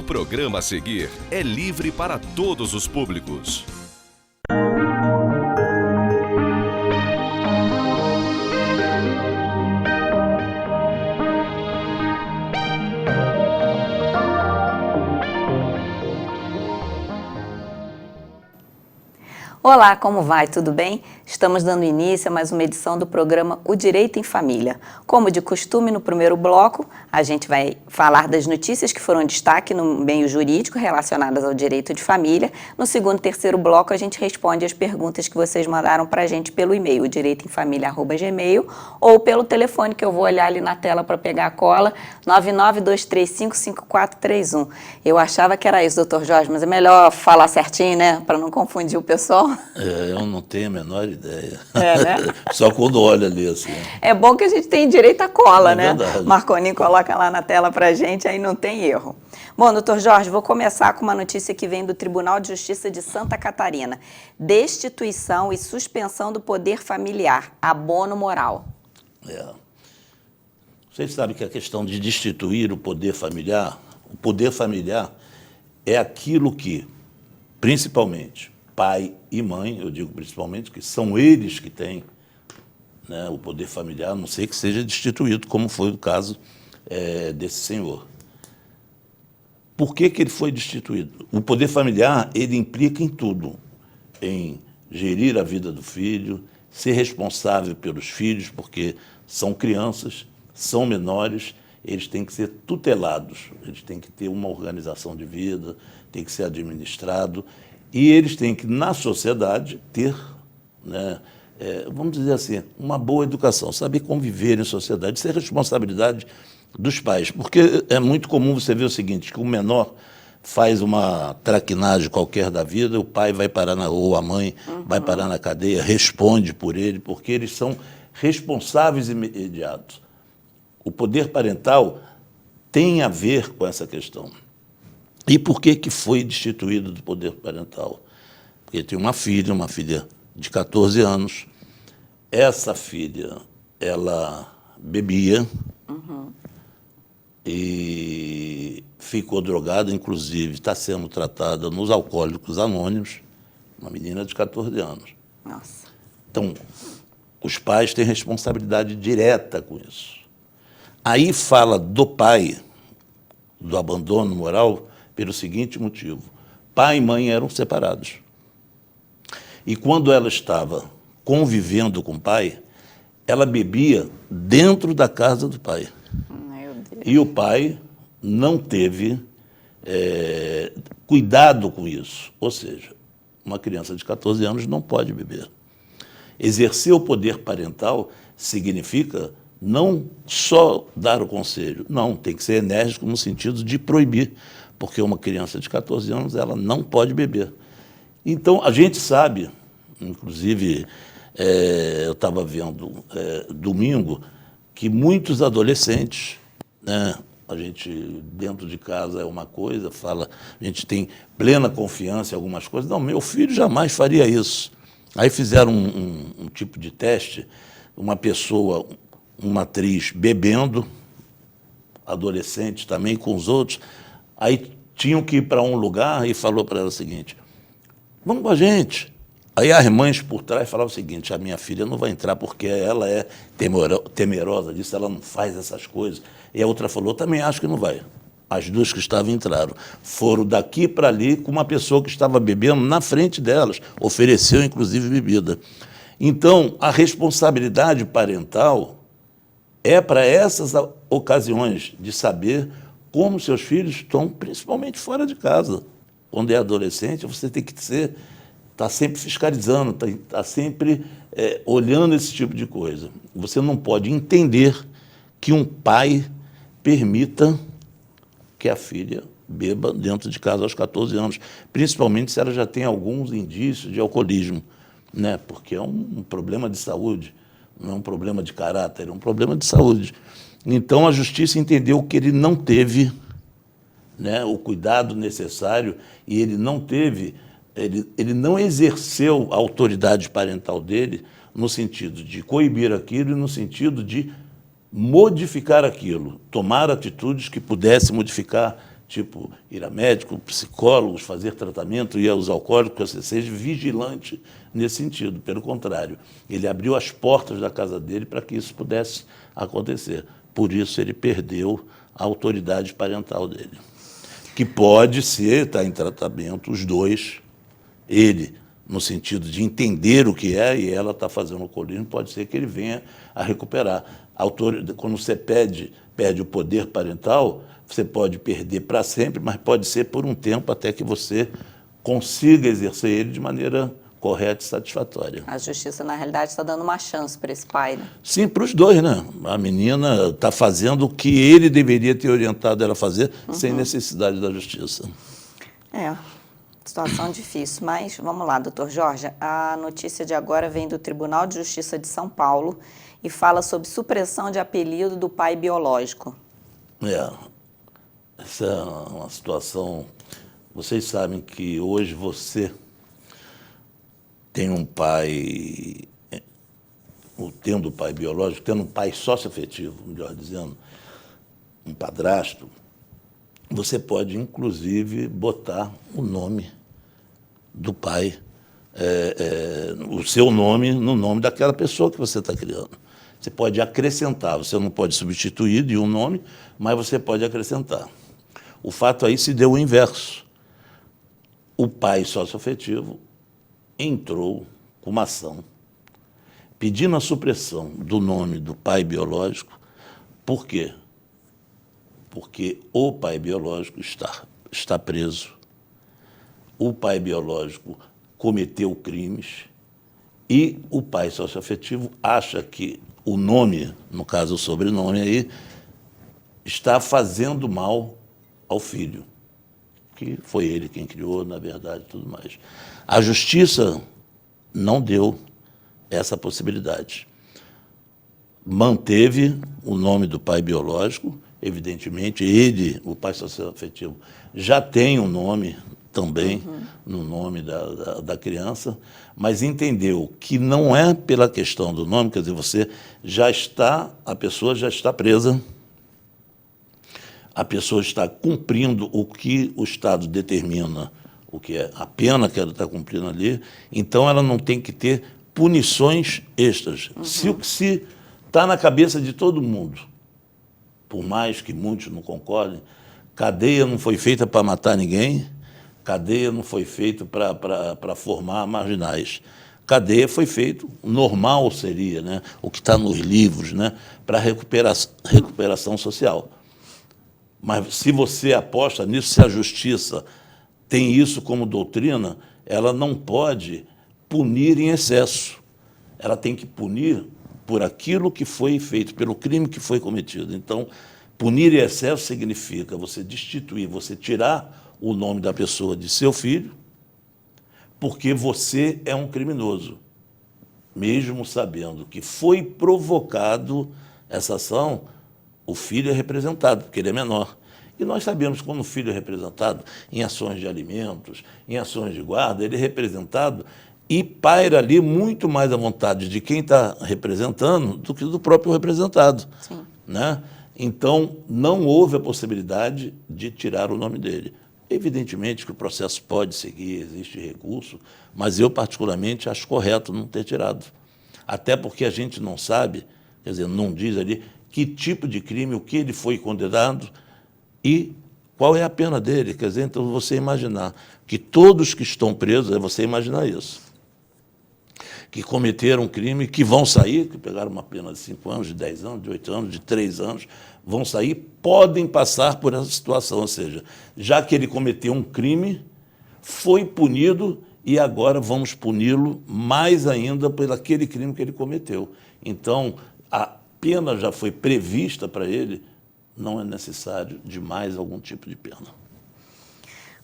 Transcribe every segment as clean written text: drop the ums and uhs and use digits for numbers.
programa a seguir é livre para todos os públicos. Olá, como vai? Tudo bem? Estamos dando início a mais uma edição do programa O Direito em Família. Como de costume, no primeiro bloco, a gente vai falar das notícias que foram destaque no meio jurídico relacionadas ao direito de família. No segundo e terceiro bloco, a gente responde as perguntas que vocês mandaram para a gente pelo e-mail, direitoemfamilia@gmail, ou pelo telefone que eu vou olhar ali na tela para pegar a cola, 992355431. Eu achava que era isso, doutor Jorge, mas é melhor falar certinho, né, para não confundir o pessoal. Eu não tenho a menor ideia. Né? Só quando olha ali assim. É bom que a gente tem direito à cola, né? Verdade. Marconinho coloca lá na tela pra gente, aí não tem erro. Bom, doutor Jorge, vou começar com uma notícia que vem do Tribunal de Justiça de Santa Catarina. Destituição e suspensão do poder familiar, abono moral. Vocês sabem que a questão de destituir o poder familiar é aquilo que, principalmente, pai e mãe, eu digo principalmente, que são eles que têm, né, o poder familiar, a não ser que seja destituído, como foi o caso desse senhor. Por que ele foi destituído? O poder familiar, ele implica em tudo, em gerir a vida do filho, ser responsável pelos filhos, porque são crianças, são menores, eles têm que ser tutelados, eles têm que ter uma organização de vida, tem que ser administrado, e eles têm que, na sociedade, ter, né, vamos dizer assim, uma boa educação, saber conviver em sociedade. Isso é responsabilidade dos pais, porque é muito comum você ver o seguinte, que o menor faz uma traquinagem qualquer da vida, o pai vai parar ou a mãe vai parar na cadeia, responde por ele, porque eles são responsáveis imediatos. O poder parental tem a ver com essa questão. E por que foi destituído do poder parental? Porque tem uma filha de 14 anos. Essa filha, ela bebia e ficou drogada, inclusive está sendo tratada nos Alcoólicos Anônimos, uma menina de 14 anos. Nossa. Então, os pais têm responsabilidade direta com isso. Aí fala do pai, do abandono moral, pelo seguinte motivo: pai e mãe eram separados. E quando ela estava convivendo com o pai, ela bebia dentro da casa do pai. Meu Deus. E o pai não teve cuidado com isso. Ou seja, uma criança de 14 anos não pode beber. Exercer o poder parental significa não só dar o conselho, não, tem que ser enérgico no sentido de proibir, porque uma criança de 14 anos ela não pode beber. Então, a gente sabe, inclusive, eu estava vendo domingo, que muitos adolescentes, né, a gente dentro de casa é uma coisa, a gente tem plena confiança em algumas coisas, não, meu filho jamais faria isso. Aí fizeram um tipo de teste, uma pessoa, uma atriz bebendo, adolescente também com os outros, aí tinham que ir para um lugar e falou para ela o seguinte: vamos com a gente. Aí as mães por trás falavam o seguinte: a minha filha não vai entrar porque ela é temerosa disso, ela não faz essas coisas. E a outra falou: também acho que não vai. As duas que estavam entraram. Foram daqui para ali com uma pessoa que estava bebendo na frente delas, ofereceu inclusive bebida. Então, a responsabilidade parental é para essas ocasiões de saber como seus filhos estão, principalmente fora de casa. Quando é adolescente, você tem que estar sempre fiscalizando, tá sempre olhando esse tipo de coisa. Você não pode entender que um pai permita que a filha beba dentro de casa aos 14 anos, principalmente se ela já tem alguns indícios de alcoolismo, né? Porque é um problema de saúde, não é um problema de caráter, é um problema de saúde. Então, a justiça entendeu que ele não teve, né, o cuidado necessário e ele não exerceu a autoridade parental dele no sentido de coibir aquilo e no sentido de modificar aquilo, tomar atitudes que pudessem modificar tipo ir a médico, psicólogos, fazer tratamento, ir aos alcoólicos, você seja vigilante nesse sentido. Pelo contrário, ele abriu as portas da casa dele para que isso pudesse acontecer. Por isso ele perdeu a autoridade parental dele, que pode ser, está em tratamento, os dois, ele no sentido de entender o que é e ela está fazendo o alcoolismo, pode ser que ele venha a recuperar. Quando você perde o poder parental, você pode perder para sempre, mas pode ser por um tempo até que você consiga exercer ele de maneira correta e satisfatória. A justiça, na realidade, está dando uma chance para esse pai, né? Sim, para os dois, né? A menina está fazendo o que ele deveria ter orientado ela a fazer, sem necessidade da justiça. Situação difícil, mas vamos lá, doutor Jorge. A notícia de agora vem do Tribunal de Justiça de São Paulo e fala sobre supressão de apelido do pai biológico. Essa é uma situação... Vocês sabem que hoje você tem um pai, tendo um pai biológico, tendo um pai socioafetivo, melhor dizendo, um padrasto, você pode, inclusive, botar o nome do pai, o seu nome no nome daquela pessoa que você está criando. Você pode acrescentar, você não pode substituir de um nome, mas você pode acrescentar. O fato aí se deu o inverso. O pai socioafetivo entrou com uma ação pedindo a supressão do nome do pai biológico. Por quê? Porque o pai biológico está preso, o pai biológico cometeu crimes e o pai socioafetivo acha que o nome, no caso o sobrenome aí, está fazendo mal ao filho, que foi ele quem criou, na verdade, e tudo mais. A justiça não deu essa possibilidade. Manteve o nome do pai biológico, evidentemente, ele, o pai socioafetivo, já tem um nome também no nome da criança, mas entendeu que não é pela questão do nome, quer dizer, a pessoa já está presa, a pessoa está cumprindo o que o Estado determina, o que é a pena que ela está cumprindo ali, então ela não tem que ter punições extras. Se está na cabeça de todo mundo, por mais que muitos não concordem, cadeia não foi feita para matar ninguém, cadeia não foi feita para formar marginais. Cadeia foi feito, normal seria, né, o que está nos livros, né, para recuperação social. Mas se você aposta nisso, se a justiça tem isso como doutrina, ela não pode punir em excesso. Ela tem que punir por aquilo que foi feito, pelo crime que foi cometido. Então, punir em excesso significa você destituir, você tirar o nome da pessoa de seu filho, porque você é um criminoso, mesmo sabendo que foi provocado essa ação. O filho é representado, porque ele é menor. E nós sabemos que quando o filho é representado em ações de alimentos, em ações de guarda, ele é representado e paira ali muito mais à vontade de quem está representando do que do próprio representado. Sim. Né? Então, não houve a possibilidade de tirar o nome dele. Evidentemente que o processo pode seguir, existe recurso, mas eu, particularmente, acho correto não ter tirado. Até porque a gente não sabe, quer dizer, não diz ali que tipo de crime, o que ele foi condenado e qual é a pena dele. Quer dizer, então, você imaginar que todos que estão presos, é você imaginar isso, que cometeram um crime, que vão sair, que pegaram uma pena de 5 anos, de 10 anos, de 8 anos, de 3 anos, vão sair, podem passar por essa situação. Ou seja, já que ele cometeu um crime, foi punido e agora vamos puni-lo mais ainda por aquele crime que ele cometeu. Então, a pena já foi prevista para ele, não é necessário de mais algum tipo de pena.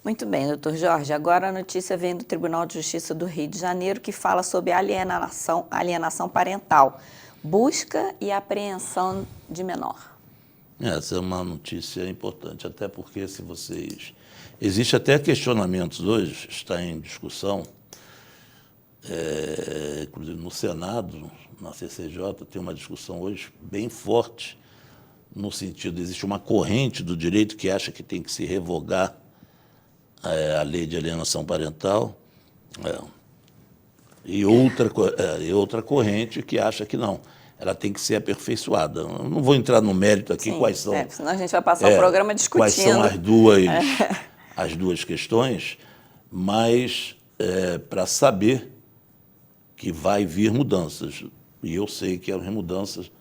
Muito bem, doutor Jorge. Agora a notícia vem do Tribunal de Justiça do Rio de Janeiro, que fala sobre alienação parental, busca e apreensão de menor. Essa é uma notícia importante, até porque se vocês... Existe até questionamentos hoje, está em discussão, inclusive no Senado, na CCJ, tem uma discussão hoje bem forte no sentido, existe uma corrente do direito que acha que tem que se revogar a lei de alienação parental, e outra corrente que acha que não, ela tem que ser aperfeiçoada. Eu não vou entrar no mérito aqui. Sim, quais são... senão a gente vai passar o programa discutindo. Quais são as duas questões, mas para saber que vai vir mudanças. E eu sei que as mudanças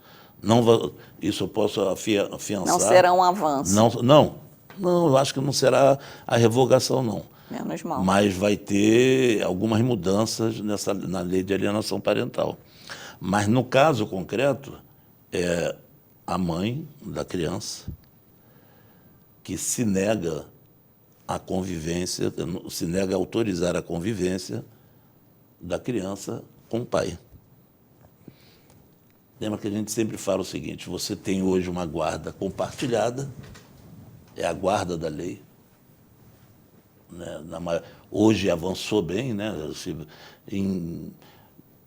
não vão... Isso eu posso afiançar. Não será um avanço. Não, eu acho que não será a revogação, não. Menos mal. Mas vai ter algumas mudanças na lei de alienação parental. Mas, no caso concreto, é a mãe da criança que se nega a convivência, se nega a autorizar a convivência da criança com o pai. Lembra que a gente sempre fala o seguinte: você tem hoje uma guarda compartilhada, é a guarda da lei. Né? Hoje avançou bem, né? Em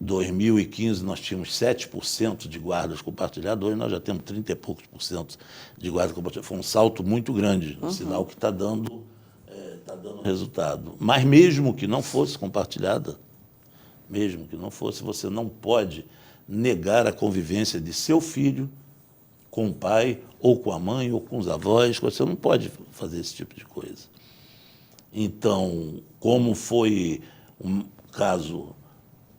2015 nós tínhamos 7% de guardas compartilhadas, hoje nós já temos 30 e poucos por cento de guardas compartilhadas. Foi um salto muito grande, um sinal que está dando resultado. Mas mesmo que não fosse compartilhada, mesmo que não fosse, você não pode negar a convivência de seu filho com o pai, ou com a mãe, ou com os avós. Você não pode fazer esse tipo de coisa. Então, como foi um caso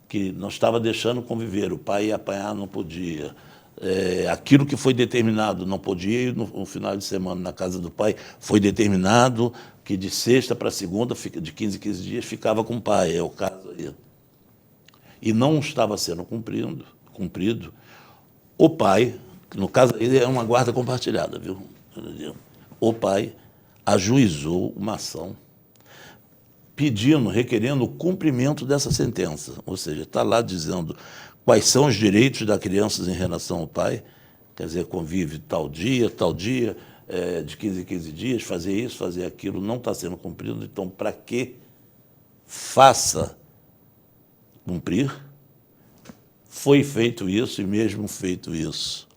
que não estava deixando conviver, o pai ia apanhar, não podia, aquilo que foi determinado não podia ir no final de semana na casa do pai, foi determinado que de sexta para segunda, de 15 em 15 dias, ficava com o pai, é o caso aí. E não estava sendo cumprido, o pai, no caso ele é uma guarda compartilhada, viu? O pai ajuizou uma ação requerendo o cumprimento dessa sentença. Ou seja, está lá dizendo quais são os direitos da criança em relação ao pai, quer dizer, convive tal dia, de 15 em 15 dias, fazer isso, fazer aquilo, não está sendo cumprido. Então, para que faça cumprir, foi feito isso, e mesmo feito isso,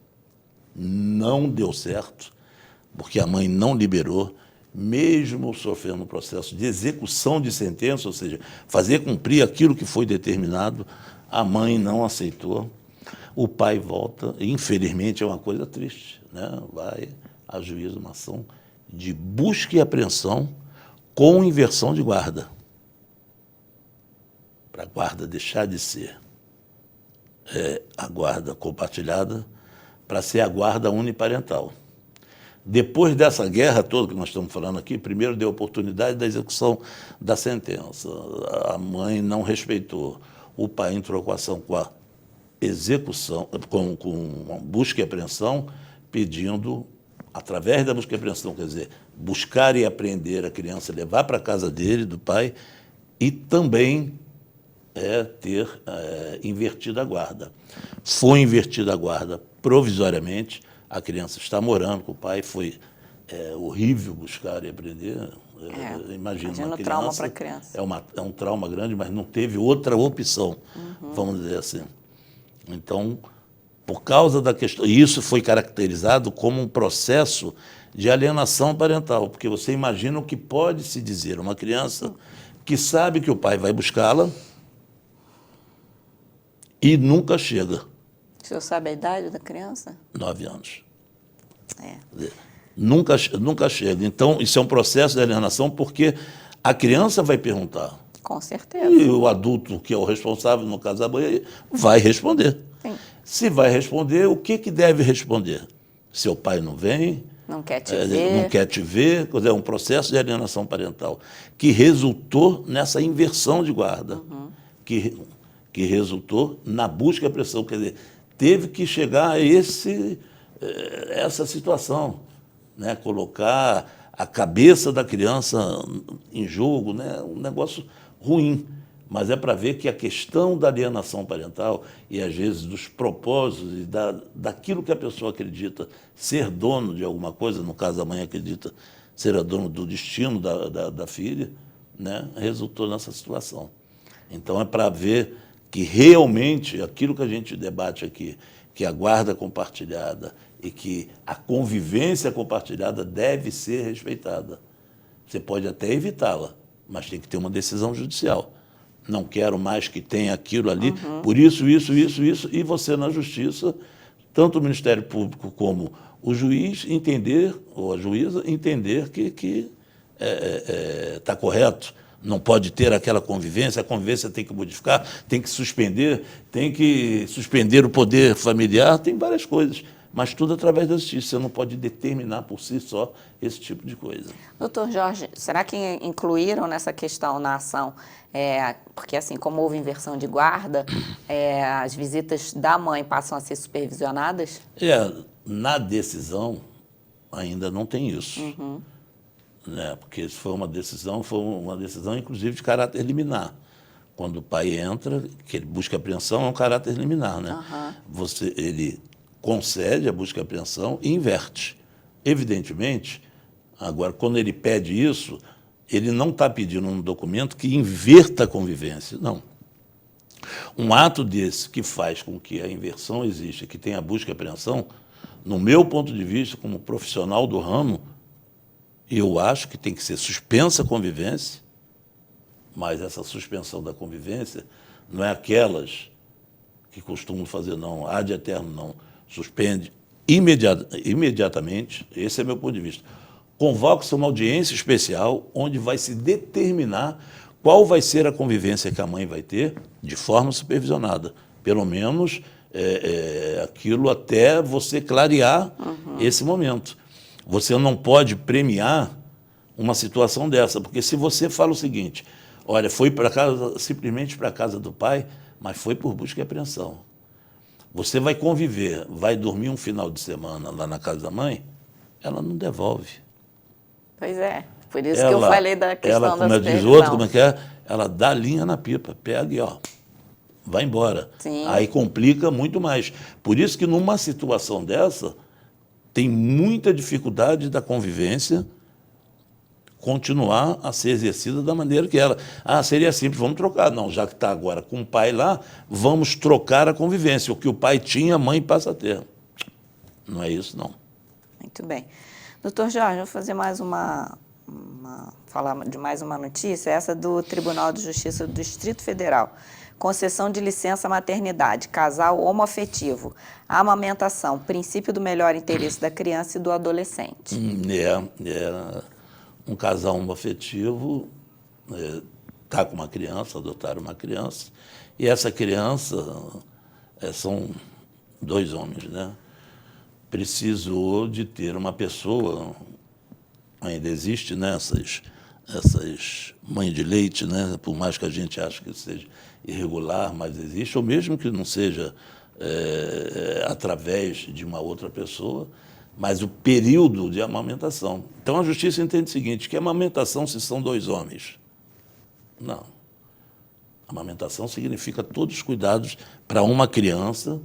não deu certo, porque a mãe não liberou, mesmo sofrendo um processo de execução de sentença, ou seja, fazer cumprir aquilo que foi determinado, a mãe não aceitou, o pai volta, e infelizmente é uma coisa triste, né? Vai a juízo uma ação de busca e apreensão com inversão de guarda, para a guarda deixar de ser a guarda compartilhada para ser a guarda uniparental. Depois dessa guerra toda que nós estamos falando aqui, primeiro deu oportunidade da execução da sentença. A mãe não respeitou. O pai entrou com a ação com a execução, com busca e apreensão, pedindo, através da busca e apreensão, quer dizer, buscar e apreender a criança, levar para a casa dele, do pai, e também ter invertido a guarda. Foi invertida a guarda provisoriamente, a criança está morando com o pai, foi horrível buscar e aprender. Imagina uma criança, trauma para a criança. É um trauma grande, mas não teve outra opção, vamos dizer assim. Então, por causa da questão... Isso foi caracterizado como um processo de alienação parental, porque você imagina o que pode se dizer uma criança que sabe que o pai vai buscá-la e nunca chega. O senhor sabe a idade da criança? 9 anos. Nunca chega. Então, isso é um processo de alienação, porque a criança vai perguntar. Com certeza. E o adulto, que é o responsável, no caso da mãe, vai responder. Sim. Se vai responder, o que deve responder? Seu pai não vem, não quer te ver. Não quer te ver. É um processo de alienação parental que resultou nessa inversão de guarda, que resultou na busca e apreensão. Quer dizer, teve que chegar a essa situação, né? Colocar a cabeça da criança em jogo, né? Um negócio ruim. Mas é para ver que a questão da alienação parental e, às vezes, dos propósitos e daquilo que a pessoa acredita ser dono de alguma coisa, no caso a mãe acredita ser a dono do destino da filha, né? Resultou nessa situação. Então é para ver que realmente aquilo que a gente debate aqui, que a guarda compartilhada e que a convivência compartilhada deve ser respeitada. Você pode até evitá-la, mas tem que ter uma decisão judicial. Não quero mais que tenha aquilo ali, por isso, e você na justiça, tanto o Ministério Público como o juiz entender, ou a juíza entender que está correto. Não pode ter aquela convivência, a convivência tem que modificar, tem que suspender o poder familiar, tem várias coisas. Mas tudo através da justiça. Você não pode determinar por si só esse tipo de coisa. Doutor Jorge, será que incluíram nessa questão na ação, porque assim, como houve inversão de guarda, as visitas da mãe passam a ser supervisionadas? Na decisão ainda não tem isso. Né? Porque isso foi uma decisão inclusive de caráter liminar. Quando o pai entra, que ele busca apreensão, é um caráter liminar. Né? Ele concede a busca e apreensão e inverte. Evidentemente, agora, quando ele pede isso, ele não está pedindo um documento que inverta a convivência, não. Um ato desse que faz com que a inversão exista, que tenha a busca e apreensão, no meu ponto de vista, como profissional do ramo, eu acho que tem que ser suspensa a convivência, mas essa suspensão da convivência não é aquelas que costumam fazer, não, ad eterno, não. Suspende imediatamente, esse é meu ponto de vista. Convoca-se uma audiência especial onde vai se determinar qual vai ser a convivência que a mãe vai ter de forma supervisionada. Pelo menos aquilo até você clarear esse momento. Você não pode premiar uma situação dessa, porque se você fala o seguinte, olha, foi para casa, simplesmente para a casa do pai, mas foi por busca e apreensão. Você vai conviver, vai dormir um final de semana lá na casa da mãe, ela não devolve. Pois é, por isso que eu falei da questão da supervisão. Como diz outro, como é que é? Ela dá linha na pipa, pega e vai embora. Sim. Aí complica muito mais. Por isso que numa situação dessa, tem muita dificuldade da convivência continuar a ser exercida da maneira que ela... seria simples, vamos trocar. Não, já que está agora com o pai lá, vamos trocar a convivência. O que o pai tinha, a mãe passa a ter. Não é isso, não. Muito bem. Doutor Jorge, vou fazer mais falar de mais uma notícia, essa do Tribunal de Justiça do Distrito Federal. Concessão de licença maternidade, casal homoafetivo, amamentação, princípio do melhor interesse da criança e do adolescente. Um casal homoafetivo está com uma criança, adotaram uma criança, e essa criança, são 2 homens, né? Precisou de ter uma pessoa, ainda existe, né, essas mães de leite, né, por mais que a gente ache que seja irregular, mas existe, ou mesmo que não seja através de uma outra pessoa, mas o período de amamentação. Então, a justiça entende o seguinte, que amamentação se são 2 homens. Não. Amamentação significa todos os cuidados para uma criança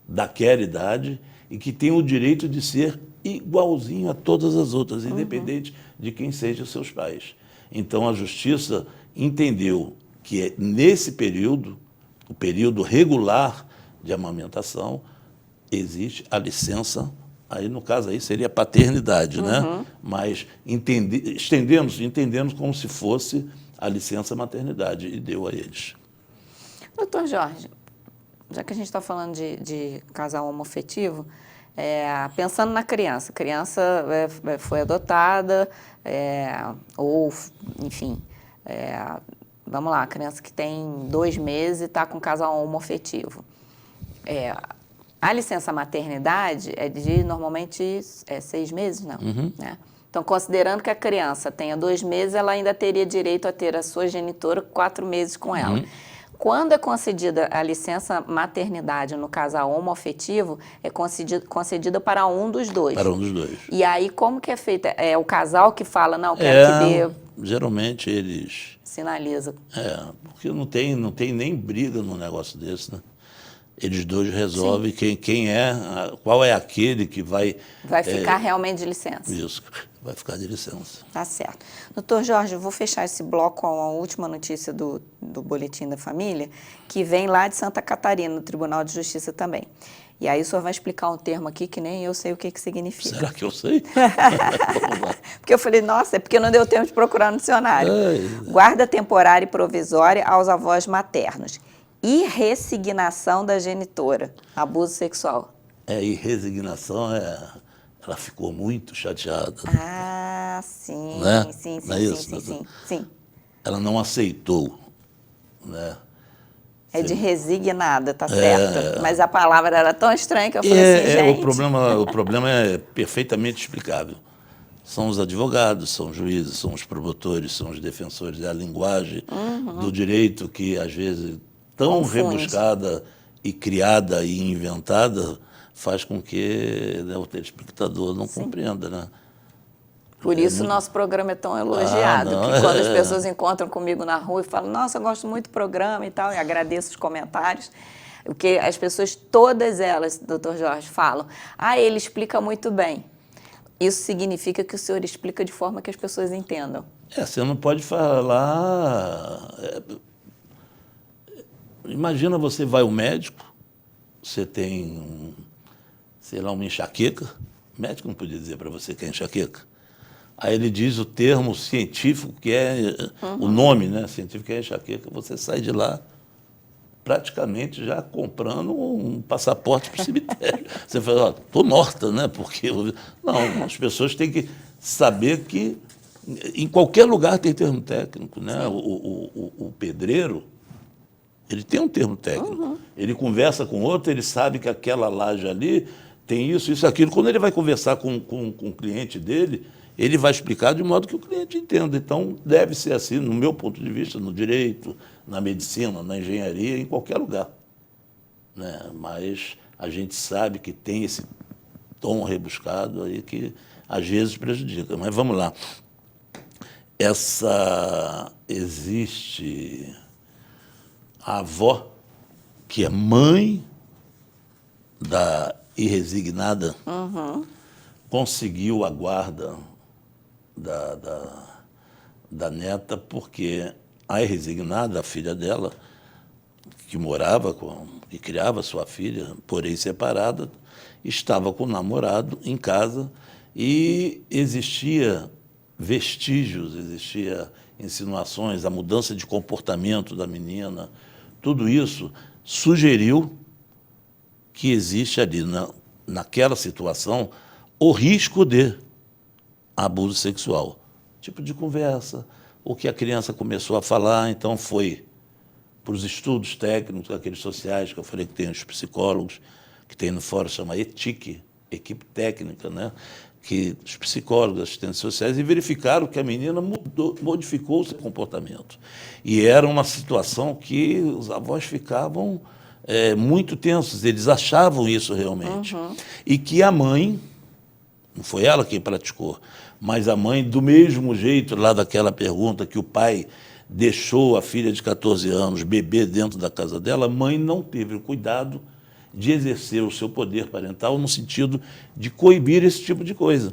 daquela idade e que tem o direito de ser igualzinho a todas as outras, independente de quem sejam seus pais. Então, a justiça entendeu que nesse período, o período regular de amamentação, existe a licença. Aí, no caso, aí seria paternidade, né? Mas entendemos como se fosse a licença maternidade e deu a eles. Doutor Jorge, já que a gente está falando de casal homoafetivo, pensando na criança, a criança foi adotada, ou, enfim, vamos lá, a criança que tem 2 meses e está com casal homoafetivo. A licença maternidade é de, normalmente, 6 meses, não? Né? Então, considerando que a criança tenha 2 meses, ela ainda teria direito a ter a sua genitora 4 meses com ela. Quando é concedida a licença maternidade no casal homoafetivo, é concedida para um dos 2. Para um dos 2. E aí, como que é feita? É o casal que fala, não, quero que dê... Geralmente, eles... Sinaliza. Porque não tem nem briga num negócio desse, né? Eles 2 resolvem qual é aquele que vai... Vai ficar realmente de licença. Isso, vai ficar de licença. Tá certo. Doutor Jorge, eu vou fechar esse bloco com a última notícia do Boletim da Família, que vem lá de Santa Catarina, no Tribunal de Justiça também. E aí o senhor vai explicar um termo aqui que nem eu sei o que significa. Será que eu sei? Vamos lá. Porque eu falei, nossa, é porque não deu tempo de procurar no dicionário. Guarda temporária e provisória aos avós maternos. E resignação da genitora. Abuso sexual. E resignação, ela ficou muito chateada. Ah, sim, Né? sim, Não é isso? sim. Ela não aceitou, né? É de resignada, tá certo. Mas a palavra era tão estranha que eu falei assim, gente... O problema é perfeitamente explicável. São os advogados, são os juízes, são os promotores, são os defensores. É a linguagem do direito que, às vezes, tão Confunde. rebuscada e criada e inventada, faz com que, né, o telespectador não compreenda, né? Por isso o nosso programa é tão elogiado, não, que quando as pessoas encontram comigo na rua e falam, nossa, eu gosto muito do programa e tal, e agradeço os comentários, porque as pessoas, todas elas, doutor Jorge, falam, ele explica muito bem. Isso significa que o senhor explica de forma que as pessoas entendam. Você não pode falar... Imagina, você vai ao médico, você tem, sei lá, uma enxaqueca, o médico não podia dizer para você que é enxaqueca. Aí ele diz o termo científico, que é o nome, né, científico, que é enxaqueca. Você sai de lá praticamente já comprando um passaporte para o cemitério. Você fala, estou morta, né? Porque... Não, as pessoas têm que saber que em qualquer lugar tem termo técnico, né? O pedreiro, ele tem um termo técnico. Ele conversa com outro, ele sabe que aquela laje ali tem isso, aquilo. Quando ele vai conversar com o cliente dele, ele vai explicar de modo que o cliente entenda. Então, deve ser assim, no meu ponto de vista, no direito, na medicina, na engenharia, em qualquer lugar, né? Mas a gente sabe que tem esse tom rebuscado aí que, às vezes, prejudica. Mas vamos lá. Existe a avó, que é mãe da irresignada, conseguiu a guarda da neta, porque a irresignada, a filha dela, que criava sua filha, porém separada, estava com o namorado em casa e existia vestígios, existia insinuações, a mudança de comportamento da menina, tudo isso sugeriu que existe ali, naquela situação, o risco de abuso sexual. Tipo de conversa, o que a criança começou a falar, então foi para os estudos técnicos, aqueles sociais que eu falei que tem os psicólogos, que tem no fórum, chama ETIC, equipe técnica, né? Que os psicólogos, assistentes sociais, e verificaram que a menina modificou o seu comportamento. E era uma situação que os avós ficavam muito tensos, eles achavam isso realmente. E que a mãe, não foi ela quem praticou, mas a mãe, do mesmo jeito, lá daquela pergunta que o pai deixou a filha de 14 anos beber dentro da casa dela, a mãe não teve o cuidado de exercer o seu poder parental no sentido de coibir esse tipo de coisa.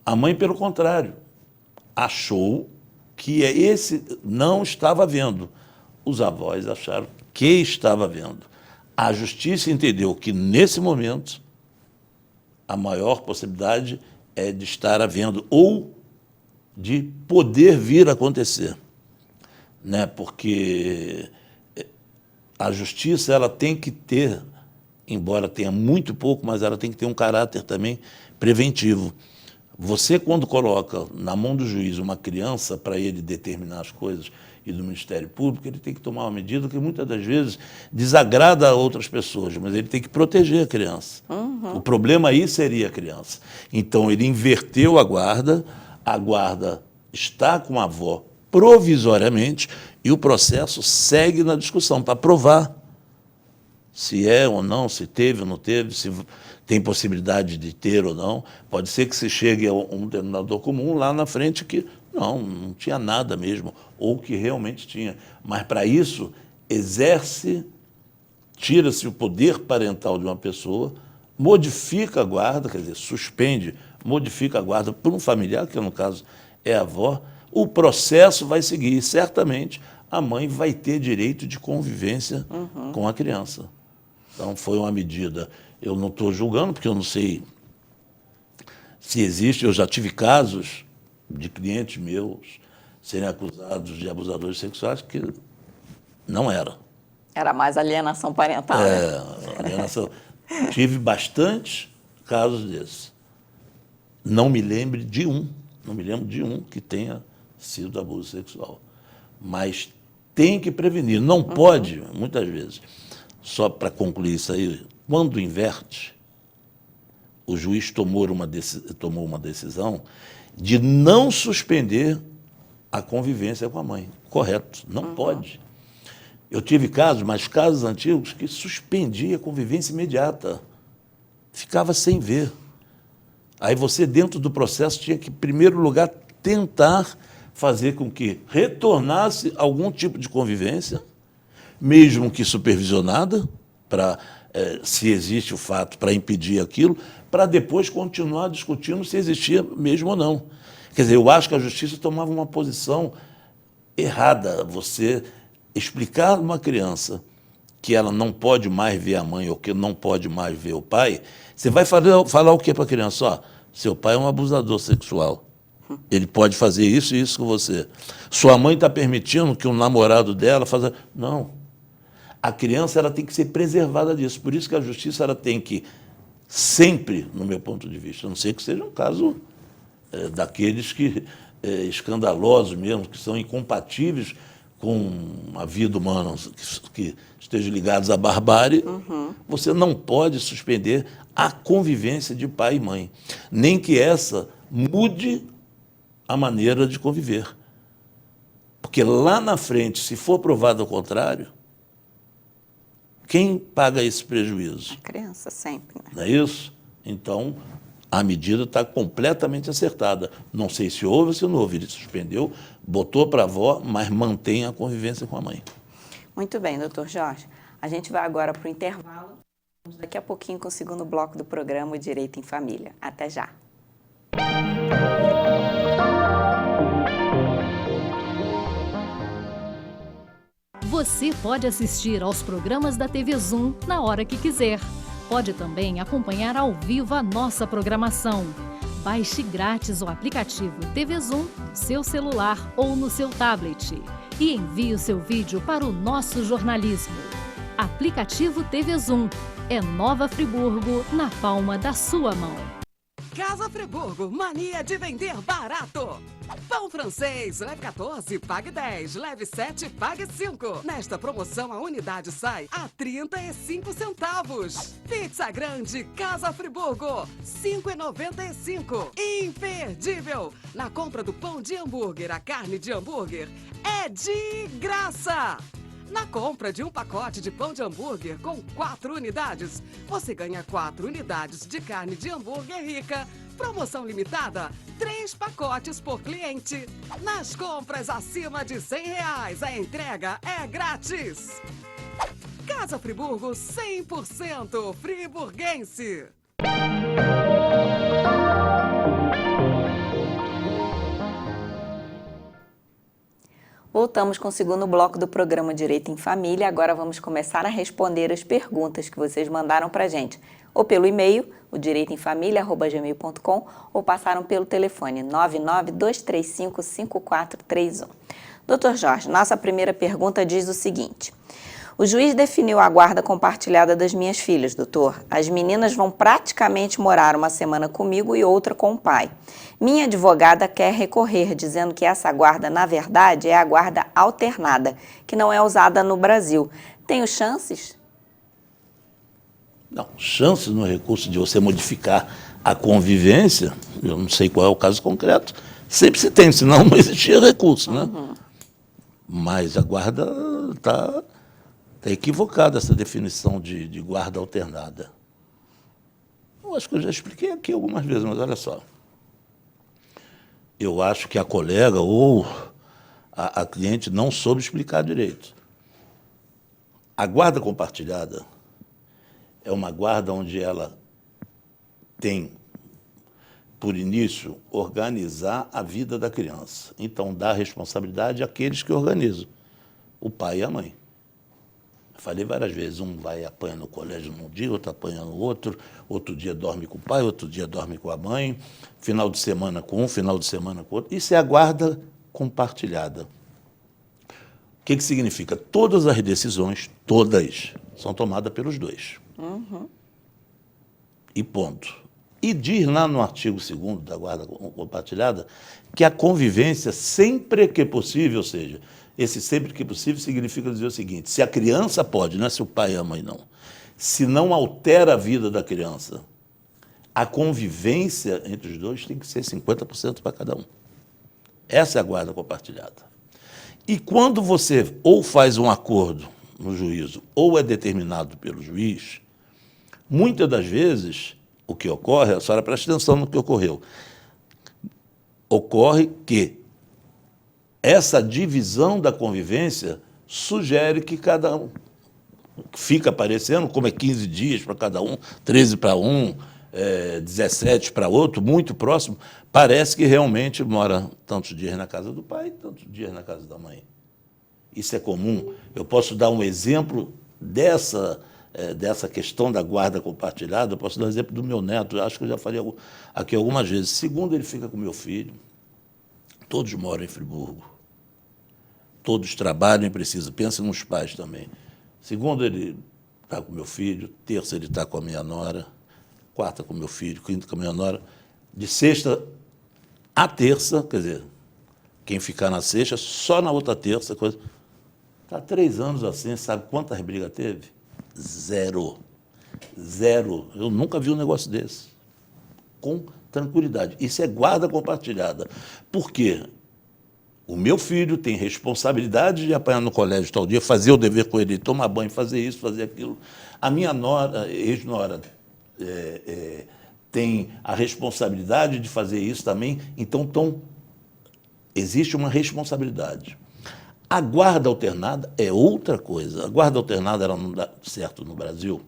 A mãe, pelo contrário, achou que esse não estava vendo. Os avós acharam que estava vendo. A justiça entendeu que, nesse momento, a maior possibilidade é de estar havendo ou de poder vir a acontecer, né? Porque a justiça, ela tem que ter, embora tenha muito pouco, mas ela tem que ter um caráter também preventivo. Você, quando coloca na mão do juiz uma criança para ele determinar as coisas e do Ministério Público, ele tem que tomar uma medida que muitas das vezes desagrada a outras pessoas, mas ele tem que proteger a criança. O problema aí seria a criança. Então, ele inverteu a guarda está com a avó provisoriamente e o processo segue na discussão para provar se é ou não, se teve ou não teve, se tem possibilidade de ter ou não. Pode ser que se chegue a um denominador comum lá na frente que não tinha nada mesmo, ou que realmente tinha. Mas, para isso, tira-se o poder parental de uma pessoa, modifica a guarda, quer dizer, suspende, modifica a guarda por um familiar, que no caso é a avó, o processo vai seguir e certamente a mãe vai ter direito de convivência com a criança. Então, foi uma medida. Eu não estou julgando, porque eu não sei se existe. Eu já tive casos de clientes meus serem acusados de abusadores sexuais que não era. Era mais alienação parental, né? Alienação. Tive bastante casos desses. Não me lembro de um que tenha sido abuso sexual. Mas tem que prevenir. Não pode, muitas vezes. Só para concluir isso aí, quando inverte, o juiz tomou uma decisão de não suspender a convivência com a mãe. Correto, não pode. Eu tive casos, mas casos antigos, que suspendia a convivência imediata. Ficava sem ver. Aí você, dentro do processo, tinha que, em primeiro lugar, tentar fazer com que retornasse algum tipo de convivência, mesmo que supervisionada, para, se existe o fato, para impedir aquilo, para depois continuar discutindo se existia mesmo ou não. Quer dizer, eu acho que a justiça tomava uma posição errada. Você explicar a uma criança que ela não pode mais ver a mãe ou que não pode mais ver o pai, você vai falar o que para a criança? Ó, seu pai é um abusador sexual. Ele pode fazer isso e isso com você. Sua mãe está permitindo que o namorado dela faça... Não. A criança ela tem que ser preservada disso. Por isso que a justiça ela tem que, sempre, no meu ponto de vista, a não ser que seja um caso daqueles que escandalosos mesmo, que são incompatíveis com a vida humana, que estejam ligados à barbárie, você não pode suspender a convivência de pai e mãe. Nem que essa mude a maneira de conviver. Porque lá na frente, se for provado ao contrário, quem paga esse prejuízo? A criança sempre, né? Não é isso? Então, a medida está completamente acertada. Não sei se houve ou se não houve. Ele suspendeu, botou para a avó, mas mantém a convivência com a mãe. Muito bem, doutor Jorge. A gente vai agora para o intervalo. Vamos daqui a pouquinho com o segundo bloco do programa O Direito em Família. Até já. Você pode assistir aos programas da TV Zoom na hora que quiser. Pode também acompanhar ao vivo a nossa programação. Baixe grátis o aplicativo TV Zoom no seu celular ou no seu tablet e envie o seu vídeo para o nosso jornalismo. Aplicativo TV Zoom. É Nova Friburgo na palma da sua mão. Casa Friburgo, mania de vender barato. Pão francês, leve 14, pague 10, leve 7, pague 5. Nesta promoção, a unidade sai a 35 centavos. Pizza grande, Casa Friburgo, 5,95. Imperdível! Na compra do pão de hambúrguer, a carne de hambúrguer é de graça. Na compra de um pacote de pão de hambúrguer com 4 unidades, você ganha 4 unidades de carne de hambúrguer rica. Promoção limitada, 3 pacotes por cliente. Nas compras acima de R$100, a entrega é grátis. Casa Friburgo, 100% friburguense. Voltamos com o segundo bloco do programa Direito em Família. Agora vamos começar a responder as perguntas que vocês mandaram para a gente, ou pelo e-mail, o direitoemfamilia@gmail.com, ou passaram pelo telefone 992355431. Doutor Jorge, nossa primeira pergunta diz o seguinte: o juiz definiu a guarda compartilhada das minhas filhas, doutor. As meninas vão praticamente morar uma semana comigo e outra com o pai. Minha advogada quer recorrer, dizendo que essa guarda, na verdade, é a guarda alternada, que não é usada no Brasil. Tenho chances? Não, chances no recurso de você modificar a convivência, eu não sei qual é o caso concreto, sempre se tem, senão não existia recurso, né? Mas a guarda está equivocada, essa definição de guarda alternada. Eu acho que eu já expliquei aqui algumas vezes, mas olha só. Eu acho que a colega ou a cliente não soube explicar direito. A guarda compartilhada é uma guarda onde ela tem, por início, organizar a vida da criança. Então, dá responsabilidade àqueles que organizam, o pai e a mãe. Falei várias vezes, um vai e apanha no colégio num dia, outro apanha no outro, outro dia dorme com o pai, outro dia dorme com a mãe, final de semana com um, final de semana com outro. Isso é a guarda compartilhada. O que significa? Todas as decisões, todas, são tomadas pelos dois. E ponto. E diz lá no artigo 2º da guarda compartilhada que a convivência, sempre que possível, ou seja, esse sempre que possível significa dizer o seguinte: se a criança pode, não é se o pai e a mãe não, se não altera a vida da criança, a convivência entre os dois tem que ser 50% para cada um. Essa é a guarda compartilhada. E quando você ou faz um acordo no juízo ou é determinado pelo juiz, muitas das vezes o que ocorre, a senhora presta atenção no que ocorreu, ocorre que essa divisão da convivência sugere que cada um fica parecendo, como é 15 dias para cada um, 13 para um, 17 para outro, muito próximo, parece que realmente mora tantos dias na casa do pai, tantos dias na casa da mãe. Isso é comum. Eu posso dar um exemplo dessa questão da guarda compartilhada, eu posso dar um exemplo do meu neto, acho que eu já falei aqui algumas vezes. Segundo, ele fica com meu filho, todos moram em Friburgo, todos trabalham e precisam, pensa nos pais também. Segundo, ele está com meu filho, terça ele está com a minha nora, quarta com meu filho, quinta com a minha nora, de sexta a terça, quer dizer, quem ficar na sexta, só na outra terça, coisa. Está há 3 anos assim, sabe quantas brigas teve? 0. 0. Eu nunca vi um negócio desse. Com tranquilidade. Isso é guarda compartilhada. Por quê? O meu filho tem responsabilidade de apanhar no colégio tal dia, fazer o dever com ele, tomar banho, fazer isso, fazer aquilo. A minha nora, ex-nora, tem a responsabilidade de fazer isso também. Então, existe uma responsabilidade. A guarda alternada é outra coisa. A guarda alternada ela não dá certo no Brasil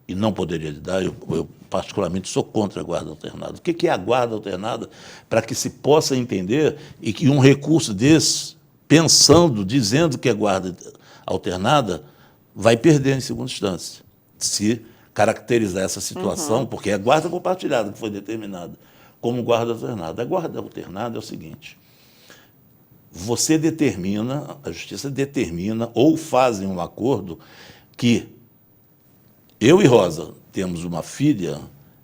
e não poderia dar. Eu particularmente sou contra a guarda alternada. O que é a guarda alternada? Para que se possa entender e que um recurso desse, pensando, dizendo que é guarda alternada, vai perder em segunda instância, se caracterizar essa situação, porque é a guarda compartilhada que foi determinada como guarda alternada. A guarda alternada é o seguinte: você determina, a justiça determina, ou fazem um acordo que eu e Rosa temos uma filha,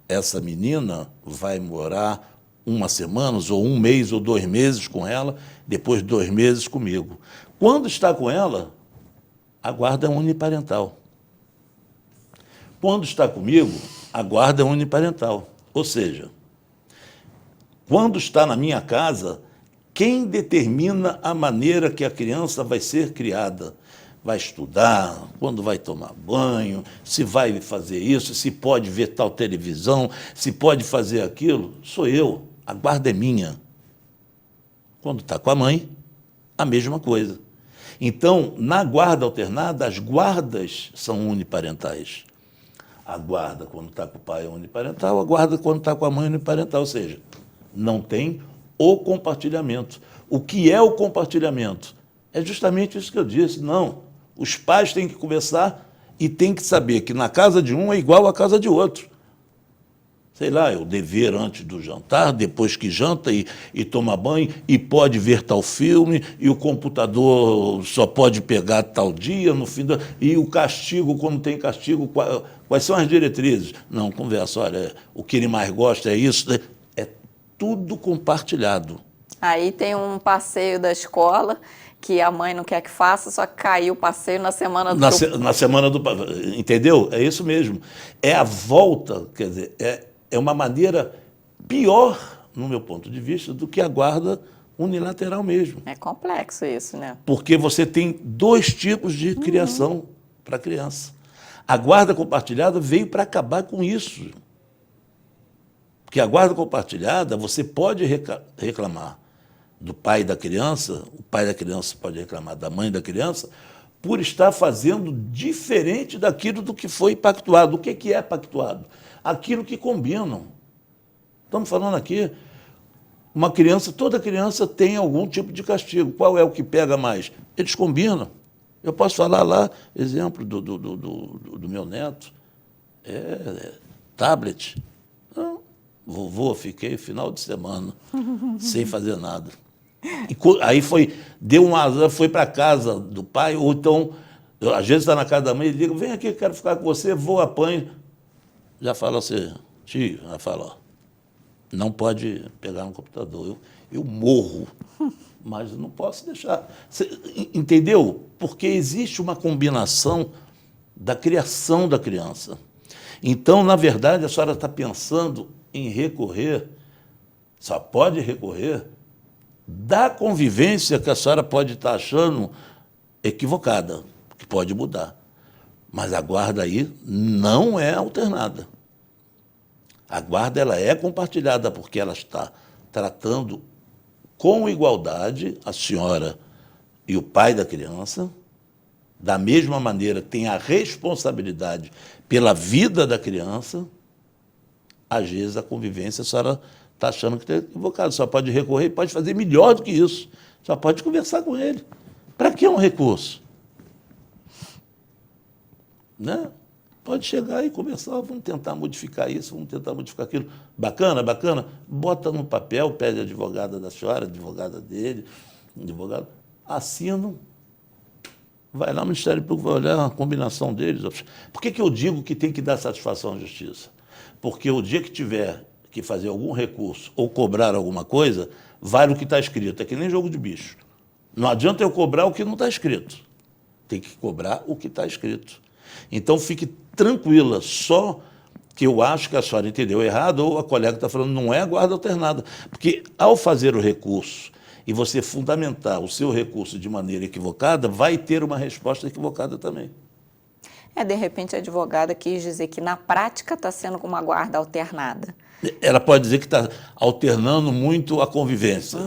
essa menina vai morar 1 semana, ou 1 mês, ou 2 meses com ela, depois 2 meses comigo. Quando está com ela, a guarda é uniparental. Quando está comigo, a guarda é uniparental. Ou seja, quando está na minha casa, quem determina a maneira que a criança vai ser criada? Vai estudar, quando vai tomar banho, se vai fazer isso, se pode ver tal televisão, se pode fazer aquilo, sou eu, a guarda é minha. Quando está com a mãe, a mesma coisa. Então, na guarda alternada, as guardas são uniparentais. A guarda, quando está com o pai, é uniparental, a guarda, quando está com a mãe, é uniparental, ou seja, não tem o compartilhamento. O que é o compartilhamento? É justamente isso que eu disse. Não, os pais têm que conversar e têm que saber que na casa de um é igual à casa de outro. Sei lá, é o dever antes do jantar, depois que janta e toma banho, e pode ver tal filme, e o computador só pode pegar tal dia, no fim e o castigo, quando tem castigo, quais são as diretrizes? Não, conversa, olha, o que ele mais gosta é isso, é tudo compartilhado. Aí tem um passeio da escola que a mãe não quer que faça, só que caiu o passeio na semana do... Na semana do... Entendeu? É isso mesmo. É a volta, quer dizer, é uma maneira pior, no meu ponto de vista, do que a guarda unilateral mesmo. É complexo isso, né? Porque você tem 2 tipos de criação para a criança. A guarda compartilhada veio para acabar com isso. Porque a guarda compartilhada, você pode reclamar do pai da criança, o pai da criança pode reclamar da mãe da criança, por estar fazendo diferente daquilo do que foi pactuado. O que é pactuado? Aquilo que combinam. Estamos falando aqui, uma criança, toda criança tem algum tipo de castigo. Qual é o que pega mais? Eles combinam. Eu posso falar lá, exemplo do meu neto, tablet. Não, vovô, fiquei final de semana sem fazer nada. E aí deu um azar, foi para casa do pai, ou então, às vezes está na casa da mãe e liga, vem aqui, quero ficar com você, vou, apanho. Já fala assim, tio, já fala, ó, não pode pegar no computador. Eu morro, mas não posso deixar. Você entendeu? Porque existe uma combinação da criação da criança. Então, na verdade, a senhora está pensando em recorrer, só pode recorrer da convivência que a senhora pode estar achando equivocada, que pode mudar. Mas a guarda aí não é alternada. A guarda ela é compartilhada porque ela está tratando com igualdade a senhora e o pai da criança, da mesma maneira tem a responsabilidade pela vida da criança. Às vezes a convivência a senhora está achando que está equivocado, só pode recorrer e pode fazer melhor do que isso, só pode conversar com ele. Para que um recurso? Né? Pode chegar e conversar, vamos tentar modificar isso, vamos tentar modificar aquilo. Bacana, bacana? Bota no papel, pede a advogada da senhora, a advogada dele, advogado, assinam, vai lá no Ministério Público, vai olhar a combinação deles. Por que eu digo que tem que dar satisfação à justiça? Porque o dia que tiver que fazer algum recurso ou cobrar alguma coisa, vale o que está escrito. É que nem jogo de bicho. Não adianta eu cobrar o que não está escrito. Tem que cobrar o que está escrito. Então, fique tranquila, só que eu acho que a senhora entendeu errado, ou a colega está falando, não é a guarda alternada. Porque, ao fazer o recurso e você fundamentar o seu recurso de maneira equivocada, vai ter uma resposta equivocada também. De repente, a advogada quis dizer que, na prática, está sendo com uma guarda alternada. Ela pode dizer que está alternando muito a convivência,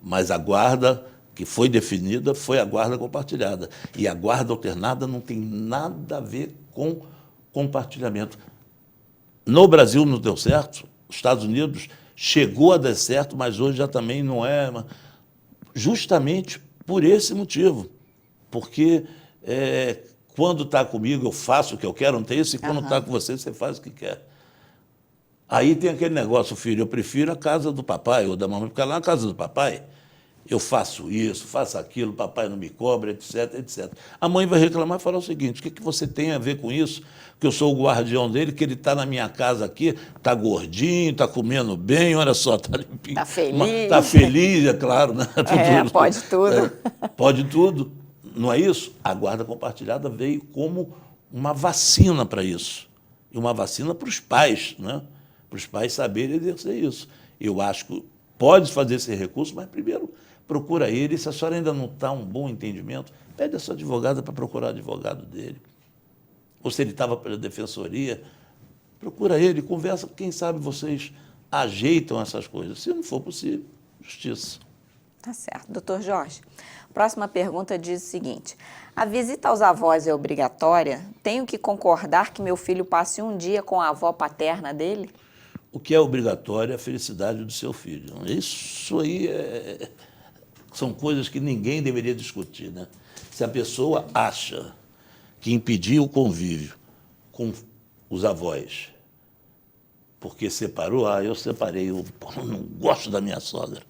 mas a guarda que foi definida foi a guarda compartilhada. E a guarda alternada não tem nada a ver com compartilhamento. No Brasil não deu certo, nos Estados Unidos chegou a dar certo, mas hoje já também não é, justamente por esse motivo. Porque quando está comigo eu faço o que eu quero, não tem isso, e quando está com você, você faz o que quer. Aí tem aquele negócio, filho, eu prefiro a casa do papai ou da mamãe, porque lá na casa do papai eu faço isso, faço aquilo, papai não me cobra, etc, etc. A mãe vai reclamar e falar o seguinte, o que você tem a ver com isso? Que eu sou o guardião dele, que ele está na minha casa aqui, está gordinho, está comendo bem, olha só, está limpinho. Está feliz. Está feliz, é claro. Né? Pode tudo. Pode tudo. Não é isso? A guarda compartilhada veio como uma vacina para isso. E uma vacina para os pais, né? Para os pais saberem exercer isso. Eu acho que pode fazer esse recurso, mas primeiro procura ele. Se a senhora ainda não está um bom entendimento, pede a sua advogada para procurar o advogado dele. Ou se ele estava pela defensoria, procura ele, conversa, quem sabe vocês ajeitam essas coisas. Se não for possível, justiça. Tá certo. Doutor Jorge, próxima pergunta diz o seguinte, a visita aos avós é obrigatória? Tenho que concordar que meu filho passe um dia com a avó paterna dele? O que é obrigatório é a felicidade do seu filho. Isso aí são coisas que ninguém deveria discutir, né? Se a pessoa acha que impedir o convívio com os avós, porque separou, eu separei, eu não gosto da minha sogra.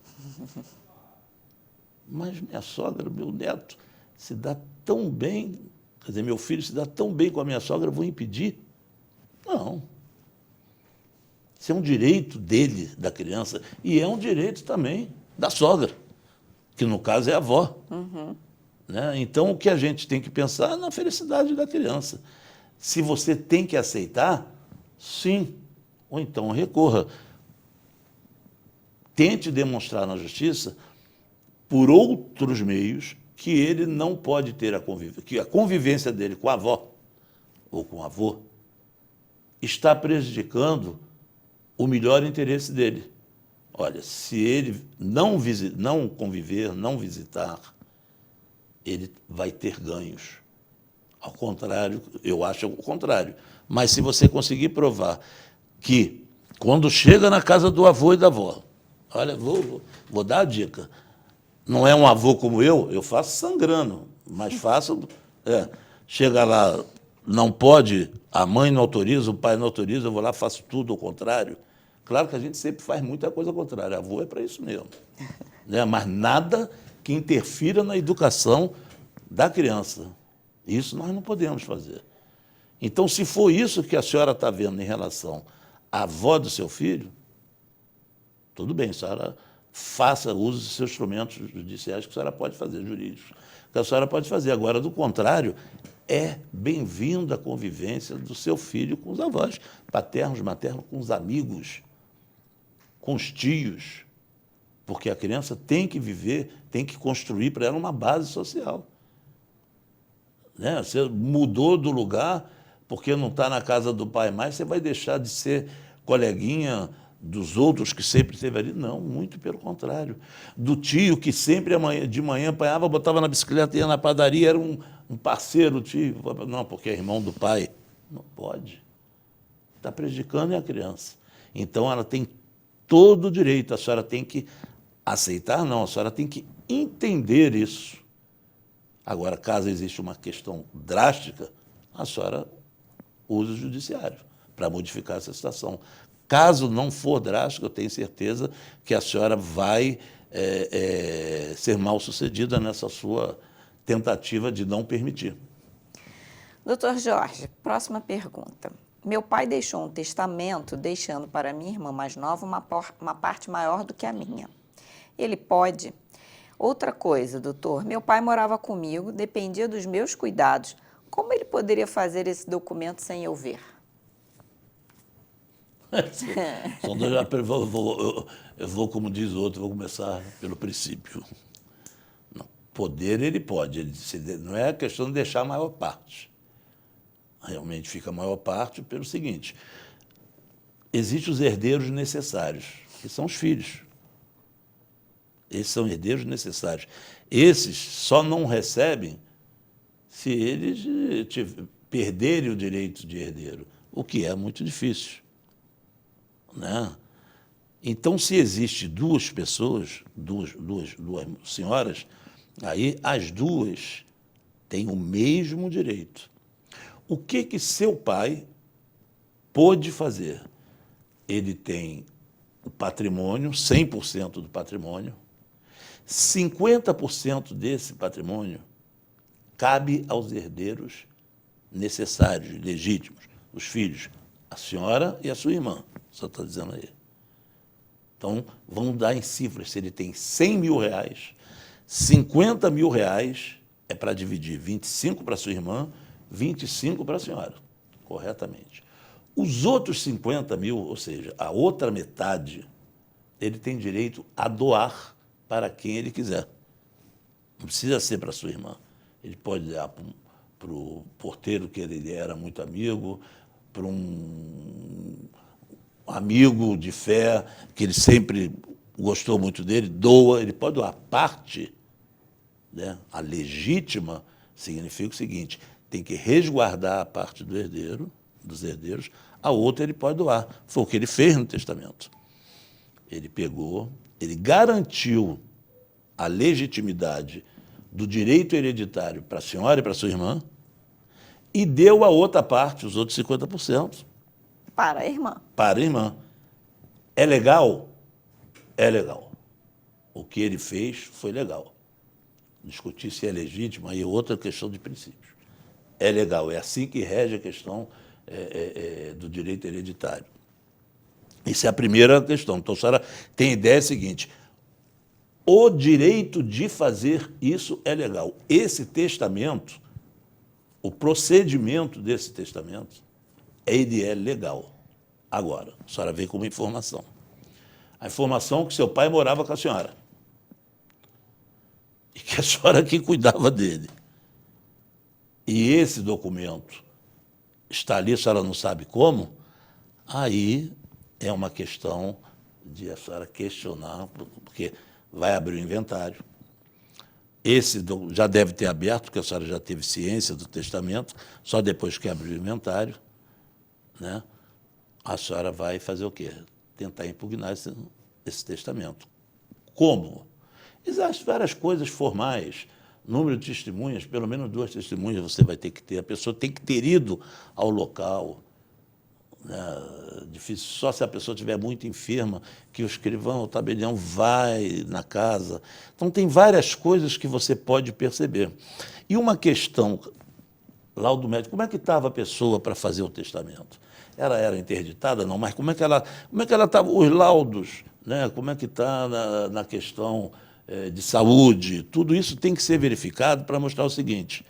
Mas minha sogra, meu neto, se dá tão bem, quer dizer, meu filho se dá tão bem com a minha sogra, eu vou impedir? Não. Isso é um direito dele, da criança, e é um direito também da sogra, que no caso é a avó. Né? Então, o que a gente tem que pensar é na felicidade da criança. Se você tem que aceitar, sim, ou então recorra. Tente demonstrar na justiça, por outros meios, que ele não pode ter que a convivência dele com a avó ou com o avô está prejudicando o melhor interesse dele. Olha, se ele não conviver, não visitar, ele vai ter ganhos. Ao contrário, eu acho o contrário. Mas se você conseguir provar que, quando chega na casa do avô e da avó, olha, vou dar a dica, não é um avô como eu faço sangrando, mas faço Chega lá, não pode, a mãe não autoriza, o pai não autoriza, eu vou lá, faço tudo ao contrário. Claro que a gente sempre faz muita coisa ao contrário, avô é para isso mesmo. Né? Mas nada que interfira na educação da criança. Isso nós não podemos fazer. Então, se for isso que a senhora está vendo em relação à avó do seu filho, tudo bem, a senhora faça uso dos seus instrumentos judiciais que a senhora pode fazer, jurídicos, que a senhora pode fazer. Agora, do contrário, é bem-vindo a convivência do seu filho com os avós, paternos, maternos, com os amigos, com os tios, porque a criança tem que viver, tem que construir para ela uma base social. Né? Você mudou do lugar porque não está na casa do pai mais, você vai deixar de ser coleguinha dos outros que sempre esteve ali? Não, muito pelo contrário. Do tio que sempre de manhã apanhava, botava na bicicleta, ia na padaria, era um parceiro, tio. Não, porque é irmão do pai. Não pode. Está prejudicando a criança. Então, ela tem todo o direito. A senhora tem que aceitar, não. A senhora tem que entender isso. Agora, caso exista uma questão drástica, a senhora usa o judiciário para modificar essa situação. Caso não for drástico, eu tenho certeza que a senhora vai ser mal-sucedida nessa sua tentativa de não permitir. Doutor Jorge, próxima pergunta. Meu pai deixou um testamento deixando para minha irmã mais nova uma parte maior do que a minha. Ele pode? Outra coisa, doutor, meu pai morava comigo, dependia dos meus cuidados. Como ele poderia fazer esse documento sem eu ver? Eu vou, como diz o outro, vou começar pelo princípio. Não, poder ele pode, não é questão de deixar a maior parte. Realmente fica a maior parte pelo seguinte: existem os herdeiros necessários, que são os filhos. Esses são herdeiros necessários. Esses só não recebem se eles perderem o direito de herdeiro, o que é muito difícil. Né? Então, se existe duas pessoas, duas senhoras, aí as duas têm o mesmo direito. O que seu pai pôde fazer? Ele tem o patrimônio, 100% do patrimônio, 50% desse patrimônio cabe aos herdeiros necessários, legítimos, os filhos, a senhora e a sua irmã, só está dizendo aí. Então, vamos dar em cifras, se ele tem 100 mil reais, 50 mil reais é para dividir 25 para sua irmã, 25 para a senhora, corretamente. Os outros 50 mil, ou seja, a outra metade, ele tem direito a doar para quem ele quiser. Não precisa ser para a sua irmã. Ele pode dar para o porteiro que ele era muito amigo, para um amigo de fé que ele sempre gostou muito dele, doa, ele pode doar parte, né? A legítima significa o seguinte: tem que resguardar a parte do herdeiro, dos herdeiros, a outra ele pode doar. Foi o que ele fez no testamento. Ele pegou, ele garantiu a legitimidade do direito hereditário para a senhora e para a sua irmã e deu a outra parte, os outros 50%. Para a irmã. Para a irmã. É legal? É legal. O que ele fez foi legal. Discutir se é legítimo, aí é outra questão de princípios. É legal, é assim que rege a questão do direito hereditário. Essa é a primeira questão. Então, a senhora tem a ideia seguinte: o direito de fazer isso é legal. Esse testamento, o procedimento desse testamento, ele é legal. Agora, a senhora vem com uma informação. A informação que seu pai morava com a senhora. E que a senhora que cuidava dele. E esse documento está ali, a senhora não sabe como, aí é uma questão de a senhora questionar, porque vai abrir o inventário. Esse já deve ter aberto, porque a senhora já teve ciência do testamento, só depois que abrir o inventário, né, a senhora vai fazer o quê? Tentar impugnar esse testamento. Como? Existem várias coisas formais. número de testemunhas, pelo menos 2 testemunhas você vai ter que ter. A pessoa tem que ter ido ao local. Difícil só se a pessoa estiver muito enferma, que o escrivão, o tabelião vai na casa. Então, tem várias coisas que você pode perceber. E uma questão, laudo médico, como é que estava a pessoa para fazer o testamento? Ela era interditada? Não, mas como é que ela estava? Os laudos, né? Como é que está na questão de saúde? Tudo isso tem que ser verificado para mostrar o seguinte: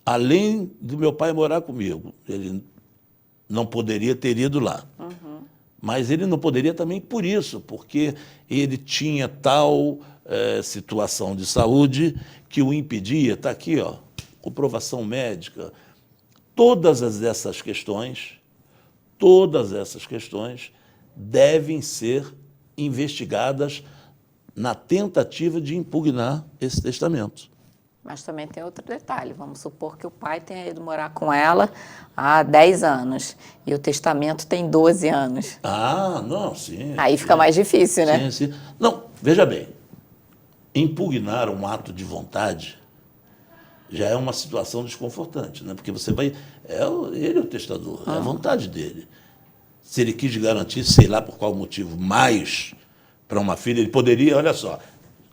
além do meu pai morar comigo, ele não poderia ter ido lá. Mas ele não poderia também por isso, porque ele tinha tal situação de saúde que o impedia. Está aqui, ó, comprovação médica. Todas essas questões devem ser investigadas na tentativa de impugnar esse testamento. Mas também tem outro detalhe. Vamos supor que o pai tenha ido morar com ela há 10 anos e o testamento tem 12 anos. Ah, não, sim. Aí fica mais difícil, né? Sim. Não, veja bem, impugnar um ato de vontade já é uma situação desconfortante, né? Porque você vai... ele é o testador, é a vontade dele. Se ele quis garantir, sei lá por qual motivo, mais para uma filha, ele poderia, olha só,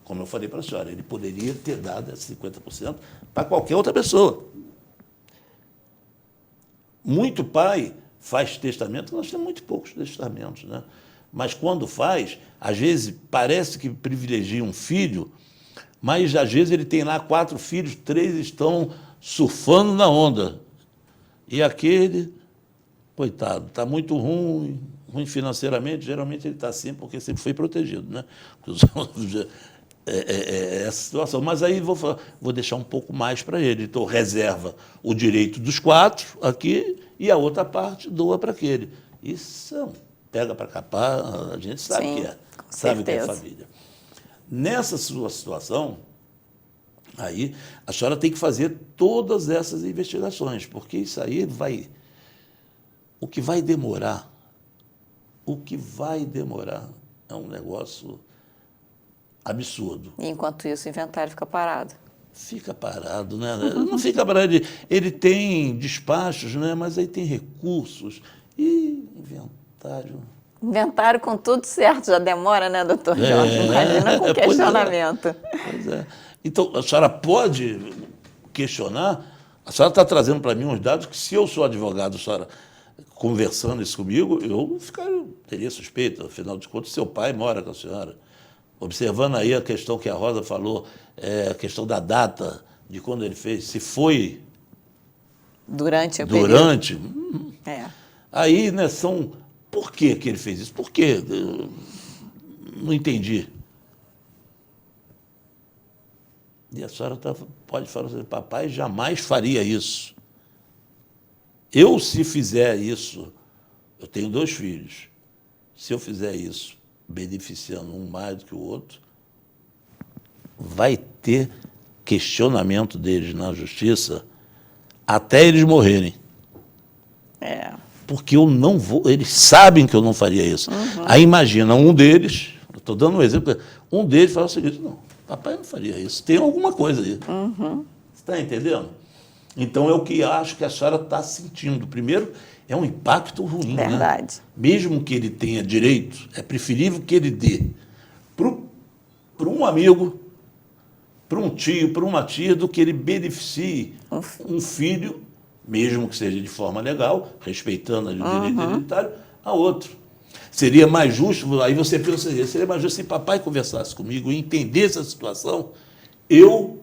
como eu falei para a senhora, ele poderia ter dado esses 50% para qualquer outra pessoa. Muito pai faz testamento, nós temos muito poucos testamentos, né? Mas quando faz, às vezes parece que privilegia um filho, mas às vezes ele tem lá 4 filhos, 3 estão surfando na onda. E aquele, coitado, está muito ruim financeiramente, geralmente ele está assim porque sempre foi protegido, né? Essa situação. Mas aí vou deixar um pouco mais para ele. Então, reserva o direito dos 4 aqui e a outra parte doa para aquele. Isso pega para capar, a gente sabe. Sim, que é. Com Sabe que é certeza. família. Nessa sua situação, aí a senhora tem que fazer todas essas investigações, porque isso aí vai... O que vai demorar é um negócio absurdo. E enquanto isso, o inventário fica parado. Fica parado, né? Não fica parado. Ele tem despachos, né? Mas aí tem recursos e inventário. Inventário com tudo certo, já demora, né, doutor Jorge? Imagina com questionamento. Pois é. Então, a senhora pode questionar? A senhora está trazendo para mim uns dados que, se eu sou advogado, a senhora conversando isso comigo, eu teria suspeita. Afinal de contas, seu pai mora com a senhora. Observando aí a questão que a Rosa falou, a questão da data de quando ele fez, se foi Durante o durante. período. Aí, né, por que ele fez isso? Por quê? Eu não entendi. E a senhora pode falar assim: papai jamais faria isso. Eu, se fizer isso, eu tenho 2 filhos, se eu fizer isso, beneficiando um mais do que o outro, vai ter questionamento deles na justiça até eles morrerem. Porque eu não vou... Eles sabem que eu não faria isso. Aí imagina, um deles, eu estou dando um exemplo, um deles fala o seguinte: não, papai não faria isso, tem alguma coisa aí. Você está entendendo? Então, é o que acho que a senhora está sentindo. Primeiro, é um impacto ruim, Verdade. né? Mesmo que ele tenha direito, é preferível que ele dê para um amigo, para um tio, para uma tia, do que ele beneficie um filho, mesmo que seja de forma legal, respeitando o direito hereditário, a outro. Seria mais justo, aí você pensa, seria mais justo se papai conversasse comigo e entendesse a situação, eu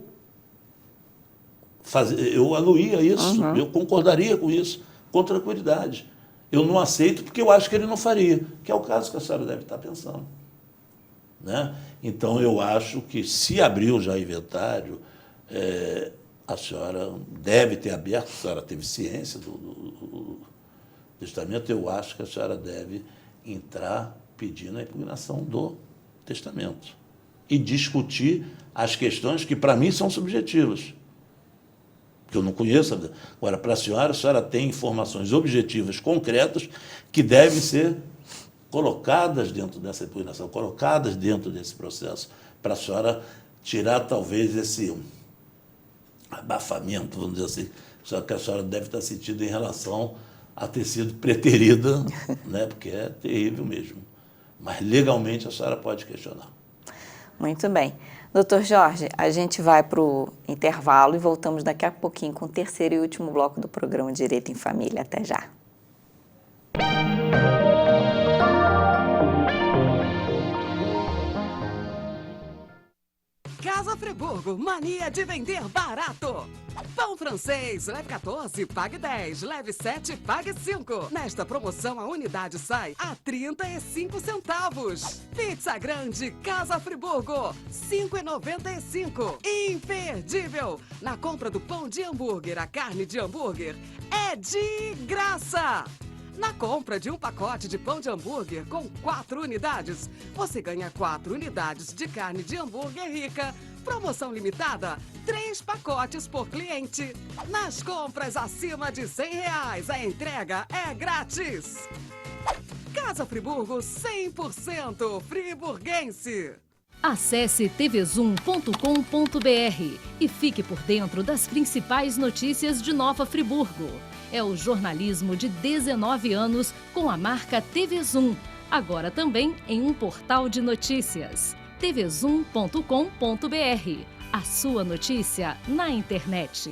anuía isso, eu concordaria com isso, com tranquilidade. Eu não aceito porque eu acho que ele não faria, que é o caso que a senhora deve estar pensando. Né? Então, eu acho que, se abriu já inventário, a senhora deve ter aberto, a senhora teve ciência do testamento, eu acho que a senhora deve entrar pedindo a impugnação do testamento e discutir as questões que, para mim, são subjetivas, que eu não conheço. Agora, para a senhora tem informações objetivas, concretas, que devem ser colocadas dentro dessa impugnação, colocadas dentro desse processo, para a senhora tirar, talvez, abafamento, vamos dizer assim, só que a senhora deve estar sentindo em relação a ter sido preterida, né? Porque é terrível mesmo. Mas legalmente a senhora pode questionar. Muito bem. Doutor Jorge, a gente vai para o intervalo e voltamos daqui a pouquinho com o terceiro e último bloco do programa Direito em Família. Até já. Casa Friburgo, mania de vender barato. Pão francês, leve 14, pague 10, leve 7, pague 5. Nesta promoção, a unidade sai a 35 centavos. Pizza grande, Casa Friburgo, 5,95. Imperdível! Na compra do pão de hambúrguer, a carne de hambúrguer é de graça. Na compra de um pacote de pão de hambúrguer com 4 unidades, você ganha 4 unidades de carne de hambúrguer rica. Promoção limitada, 3 pacotes por cliente. Nas compras acima de R$100, a entrega é grátis. Casa Friburgo, 100% friburguense. Acesse tvzoom.com.br e fique por dentro das principais notícias de Nova Friburgo. É o jornalismo de 19 anos com a marca TV Zoom, agora também em um portal de notícias. tvzoom.com.br, a sua notícia na internet.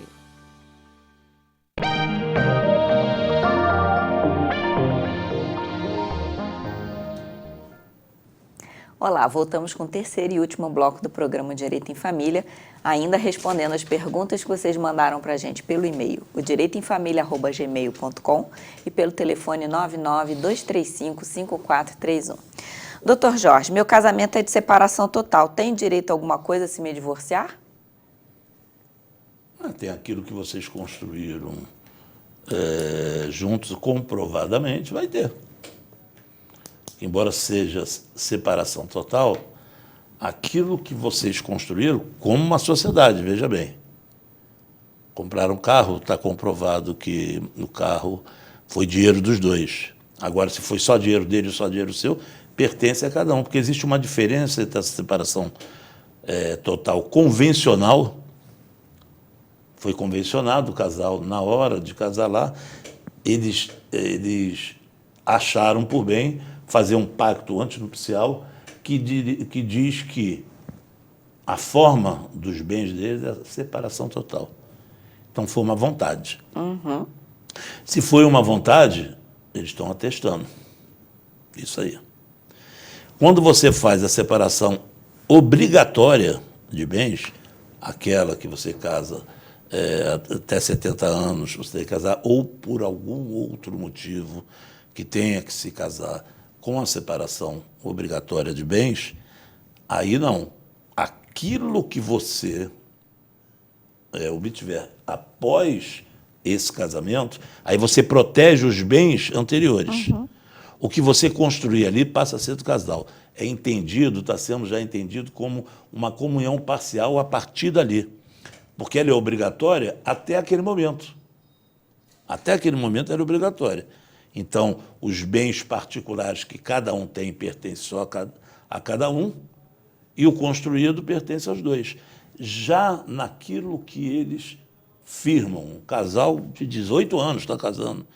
Olá, voltamos com o terceiro e último bloco do programa Direito em Família, ainda respondendo as perguntas que vocês mandaram para a gente pelo e-mail, o direitoemfamilia@gmail.com e pelo telefone 992355431. Doutor Jorge, meu casamento é de separação total, tem direito a alguma coisa se me divorciar? Tem aquilo que vocês construíram juntos, comprovadamente, vai ter. Embora seja separação total, aquilo que vocês construíram como uma sociedade, veja bem. Compraram um carro, está comprovado que no carro foi dinheiro dos dois. Agora, se foi só dinheiro dele ou só dinheiro seu, pertence a cada um, porque existe uma diferença entre essa separação total convencional. Foi convencionado o casal, na hora de casar lá, eles acharam por bem fazer um pacto antinupcial que diz que a forma dos bens deles é a separação total. Então, foi uma vontade. Uhum. Se foi uma vontade, eles estão atestando. Isso aí. Quando você faz a separação obrigatória de bens, aquela que você casa até 70 anos, você tem que casar, ou por algum outro motivo que tenha que se casar com a separação obrigatória de bens, aí não. Aquilo que você obtiver após esse casamento, aí você protege os bens anteriores. Uhum. O que você construir ali passa a ser do casal. É entendido, está sendo já entendido como uma comunhão parcial a partir dali. Porque ela é obrigatória até aquele momento. Até aquele momento era obrigatória. Então, os bens particulares que cada um tem pertencem só a cada um, e o construído pertence aos dois. Já naquilo que eles firmam, um casal de 18 anos está casando,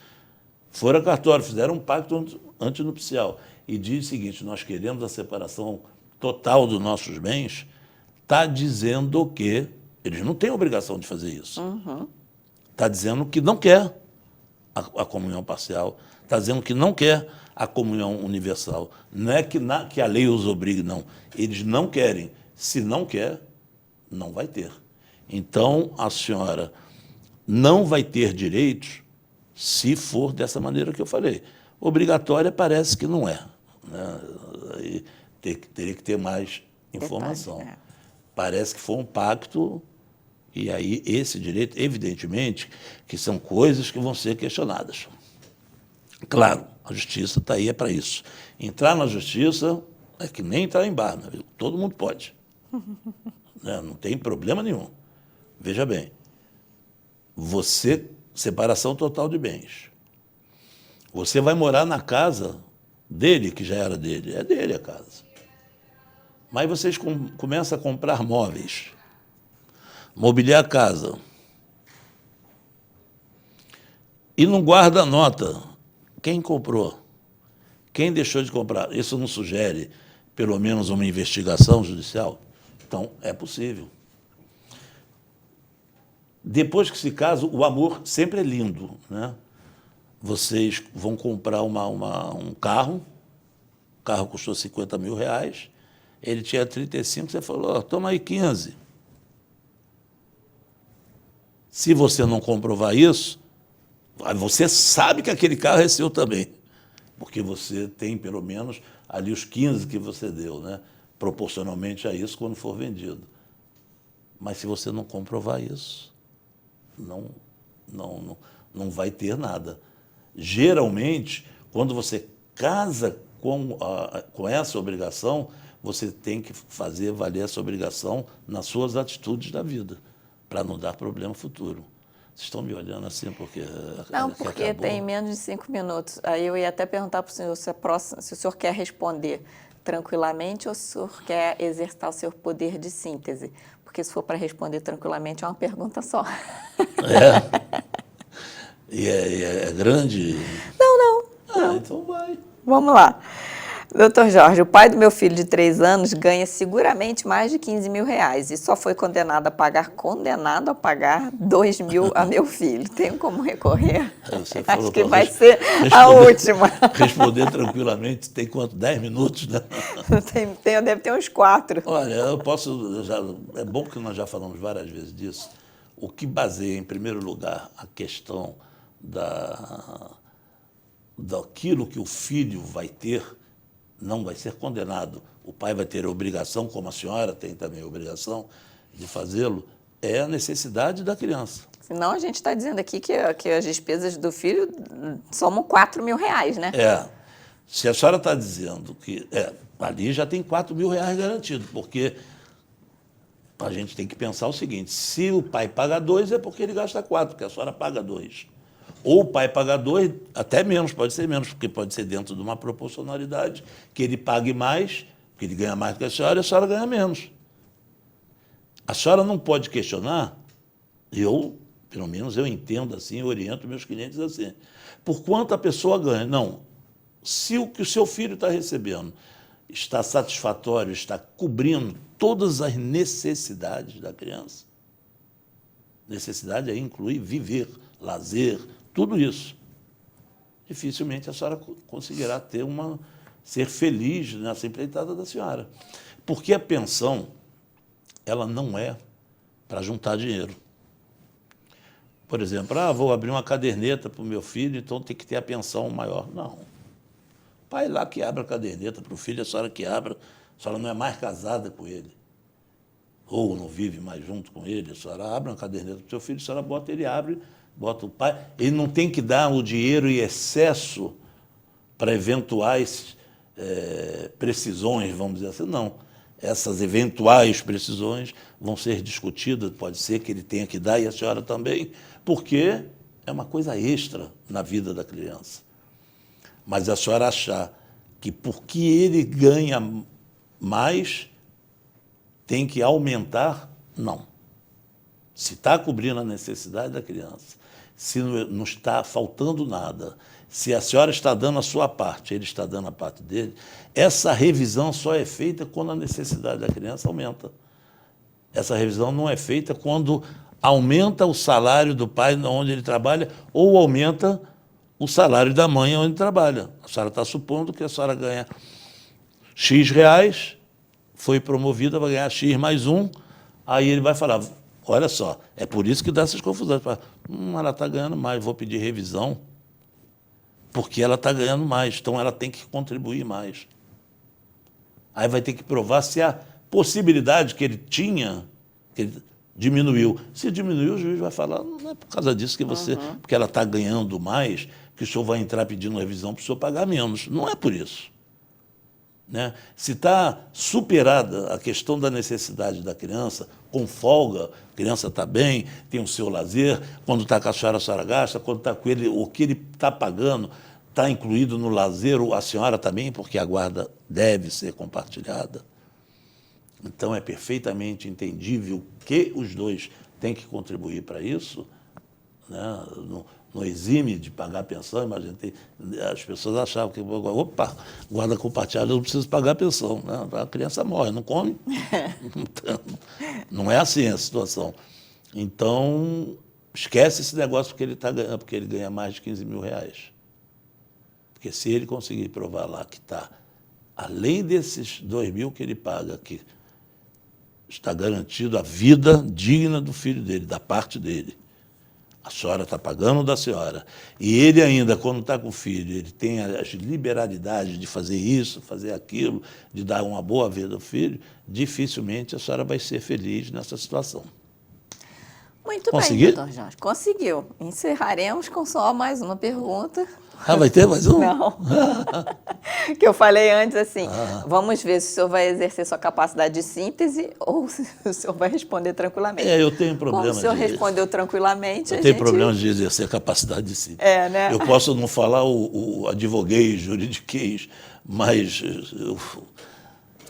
foram a cartório, fizeram um pacto antinupcial e diz o seguinte: nós queremos a separação total dos nossos bens, está dizendo que eles não têm obrigação de fazer isso. Está dizendo que não quer a comunhão parcial, está dizendo que não quer a comunhão universal. Não é que a lei os obrigue, não. Eles não querem. Se não quer, não vai ter. Então, a senhora não vai ter direitos se for dessa maneira que eu falei. Obrigatória parece que não é. Né? Aí teria que ter mais informação. Detalhe, Parece que foi um pacto, e aí esse direito, evidentemente, que são coisas que vão ser questionadas. Claro, a justiça está aí para isso. Entrar na justiça é que nem entrar em bar, né? Todo mundo pode. Né? Não tem problema nenhum. Veja bem, separação total de bens. Você vai morar na casa dele, que já era dele. É dele a casa. Mas vocês começam a comprar móveis, mobiliar a casa. e não guarda a nota. Quem comprou? Quem deixou de comprar? Isso não sugere, pelo menos, uma investigação judicial? Então, é possível. Depois que se casa, o amor sempre é lindo, né? Vocês vão comprar um carro, o carro custou 50 mil reais, ele tinha 35, você falou, oh, toma aí 15. Se você não comprovar isso, você sabe que aquele carro é seu também, porque você tem, pelo menos, ali os 15 que você deu, né? Proporcionalmente a isso quando for vendido. Mas se você não comprovar isso, não vai ter nada. Geralmente, quando você casa com essa obrigação, você tem que fazer valer essa obrigação nas suas atitudes da vida, para não dar problema futuro. Vocês estão me olhando assim porque... Não, porque acabou. Tem menos de 5 minutos. Aí eu ia até perguntar para o senhor se o senhor quer responder tranquilamente ou se o senhor quer exercitar o seu poder de síntese. Porque se for para responder tranquilamente, é uma pergunta só. É grande? Não. Então vai. Vamos lá. Doutor Jorge, o pai do meu filho de 3 anos ganha seguramente mais de 15 mil reais e só foi condenado a pagar 2 mil a meu filho. Tenho como recorrer? Acho que vai ser a última. Responder tranquilamente, tem quanto? 10 minutos, né? Deve ter uns 4. Olha, é bom porque nós já falamos várias vezes disso. O que baseia, em primeiro lugar, a questão daquilo que o filho vai ter, não vai ser condenado. O pai vai ter a obrigação, como a senhora tem também a obrigação de fazê-lo, é a necessidade da criança. Senão a gente está dizendo aqui que as despesas do filho somam 4 mil reais, né? Se a senhora está dizendo que ali já tem 4 mil reais garantido, porque a gente tem que pensar o seguinte, se o pai paga 2 é porque ele gasta 4, porque a senhora paga 2. Ou o pai paga 2, até menos, pode ser menos, porque pode ser dentro de uma proporcionalidade, que ele pague mais, porque ele ganha mais do que a senhora ganha menos. A senhora não pode questionar, pelo menos eu entendo assim, eu oriento meus clientes assim, por quanto a pessoa ganha. Não, se o que o seu filho está recebendo está satisfatório, está cobrindo todas as necessidades da criança, necessidade aí inclui viver, lazer, tudo isso. Dificilmente a senhora conseguirá ser feliz nessa empreitada da senhora. Porque a pensão, ela não é para juntar dinheiro. Por exemplo, vou abrir uma caderneta para o meu filho, então tem que ter a pensão maior. Não. O pai lá que abre a caderneta para o filho, a senhora que abra, a senhora não é mais casada com ele. Ou não vive mais junto com ele, a senhora abre uma caderneta para o seu filho, a senhora bota, ele abre, bota o pai. Ele não tem que dar o dinheiro em excesso para eventuais precisões, vamos dizer assim. Não. Essas eventuais precisões vão ser discutidas, pode ser que ele tenha que dar, e a senhora também, porque é uma coisa extra na vida da criança. Mas a senhora achar que porque ele ganha mais, tem que aumentar, não. Se está cobrindo a necessidade da criança, se não está faltando nada, se a senhora está dando a sua parte, ele está dando a parte dele, essa revisão só é feita quando a necessidade da criança aumenta. Essa revisão não é feita quando aumenta o salário do pai onde ele trabalha ou aumenta o salário da mãe onde trabalha. A senhora está supondo que a senhora ganha X reais, foi promovida, vai ganhar X mais 1, aí ele vai falar, olha só, é por isso que dá essas confusões. Ela está ganhando mais, vou pedir revisão, porque ela está ganhando mais, então ela tem que contribuir mais. Aí vai ter que provar se a possibilidade que ele tinha, que ele diminuiu. Se diminuiu, o juiz vai falar, não é por causa disso que você, porque ela está ganhando mais, que o senhor vai entrar pedindo revisão para o senhor pagar menos. Não é por isso. Né? Se está superada a questão da necessidade da criança, com folga, a criança está bem, tem o seu lazer, quando está com a senhora gasta, quando está com ele, o que ele está pagando está incluído no lazer, a senhora também, porque a guarda deve ser compartilhada. Então é perfeitamente entendível que os dois têm que contribuir para isso, né? Não exime de pagar pensão, imagina, as pessoas achavam que, opa, guarda compartilhada, eu não preciso pagar pensão, né? A criança morre, não come. Não é assim a situação. Então, esquece esse negócio porque ele está ganhando, porque ele ganha mais de 15 mil reais. Porque se ele conseguir provar lá que está, além desses 2 mil que ele paga, que está garantido a vida digna do filho dele, da parte dele. A senhora está pagando da senhora. E ele ainda, quando está com o filho, ele tem as liberalidades de fazer isso, fazer aquilo, de dar uma boa vida ao filho, dificilmente a senhora vai ser feliz nessa situação. Muito Consegui? bem, doutor Jorge. Conseguiu. Encerraremos com só mais uma pergunta. Ah, vai ter mais um? Não. Que eu falei antes, assim, vamos ver se o senhor vai exercer sua capacidade de síntese ou se o senhor vai responder tranquilamente. Eu tenho problema. Como o senhor respondeu tranquilamente, Eu tenho problema de exercer a capacidade de síntese. Né? Eu posso não falar o advoguês, juridiquês, mas eu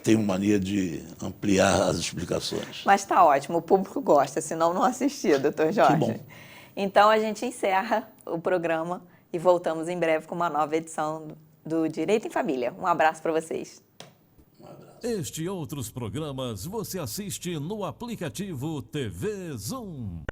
tenho mania de ampliar as explicações. Mas está ótimo, o público gosta, senão não assistia, doutor Jorge. Que bom. Então a gente encerra o programa e voltamos em breve com uma nova edição do Direito em Família. Um abraço para vocês. Este e outros programas você assiste no aplicativo TV Zoom.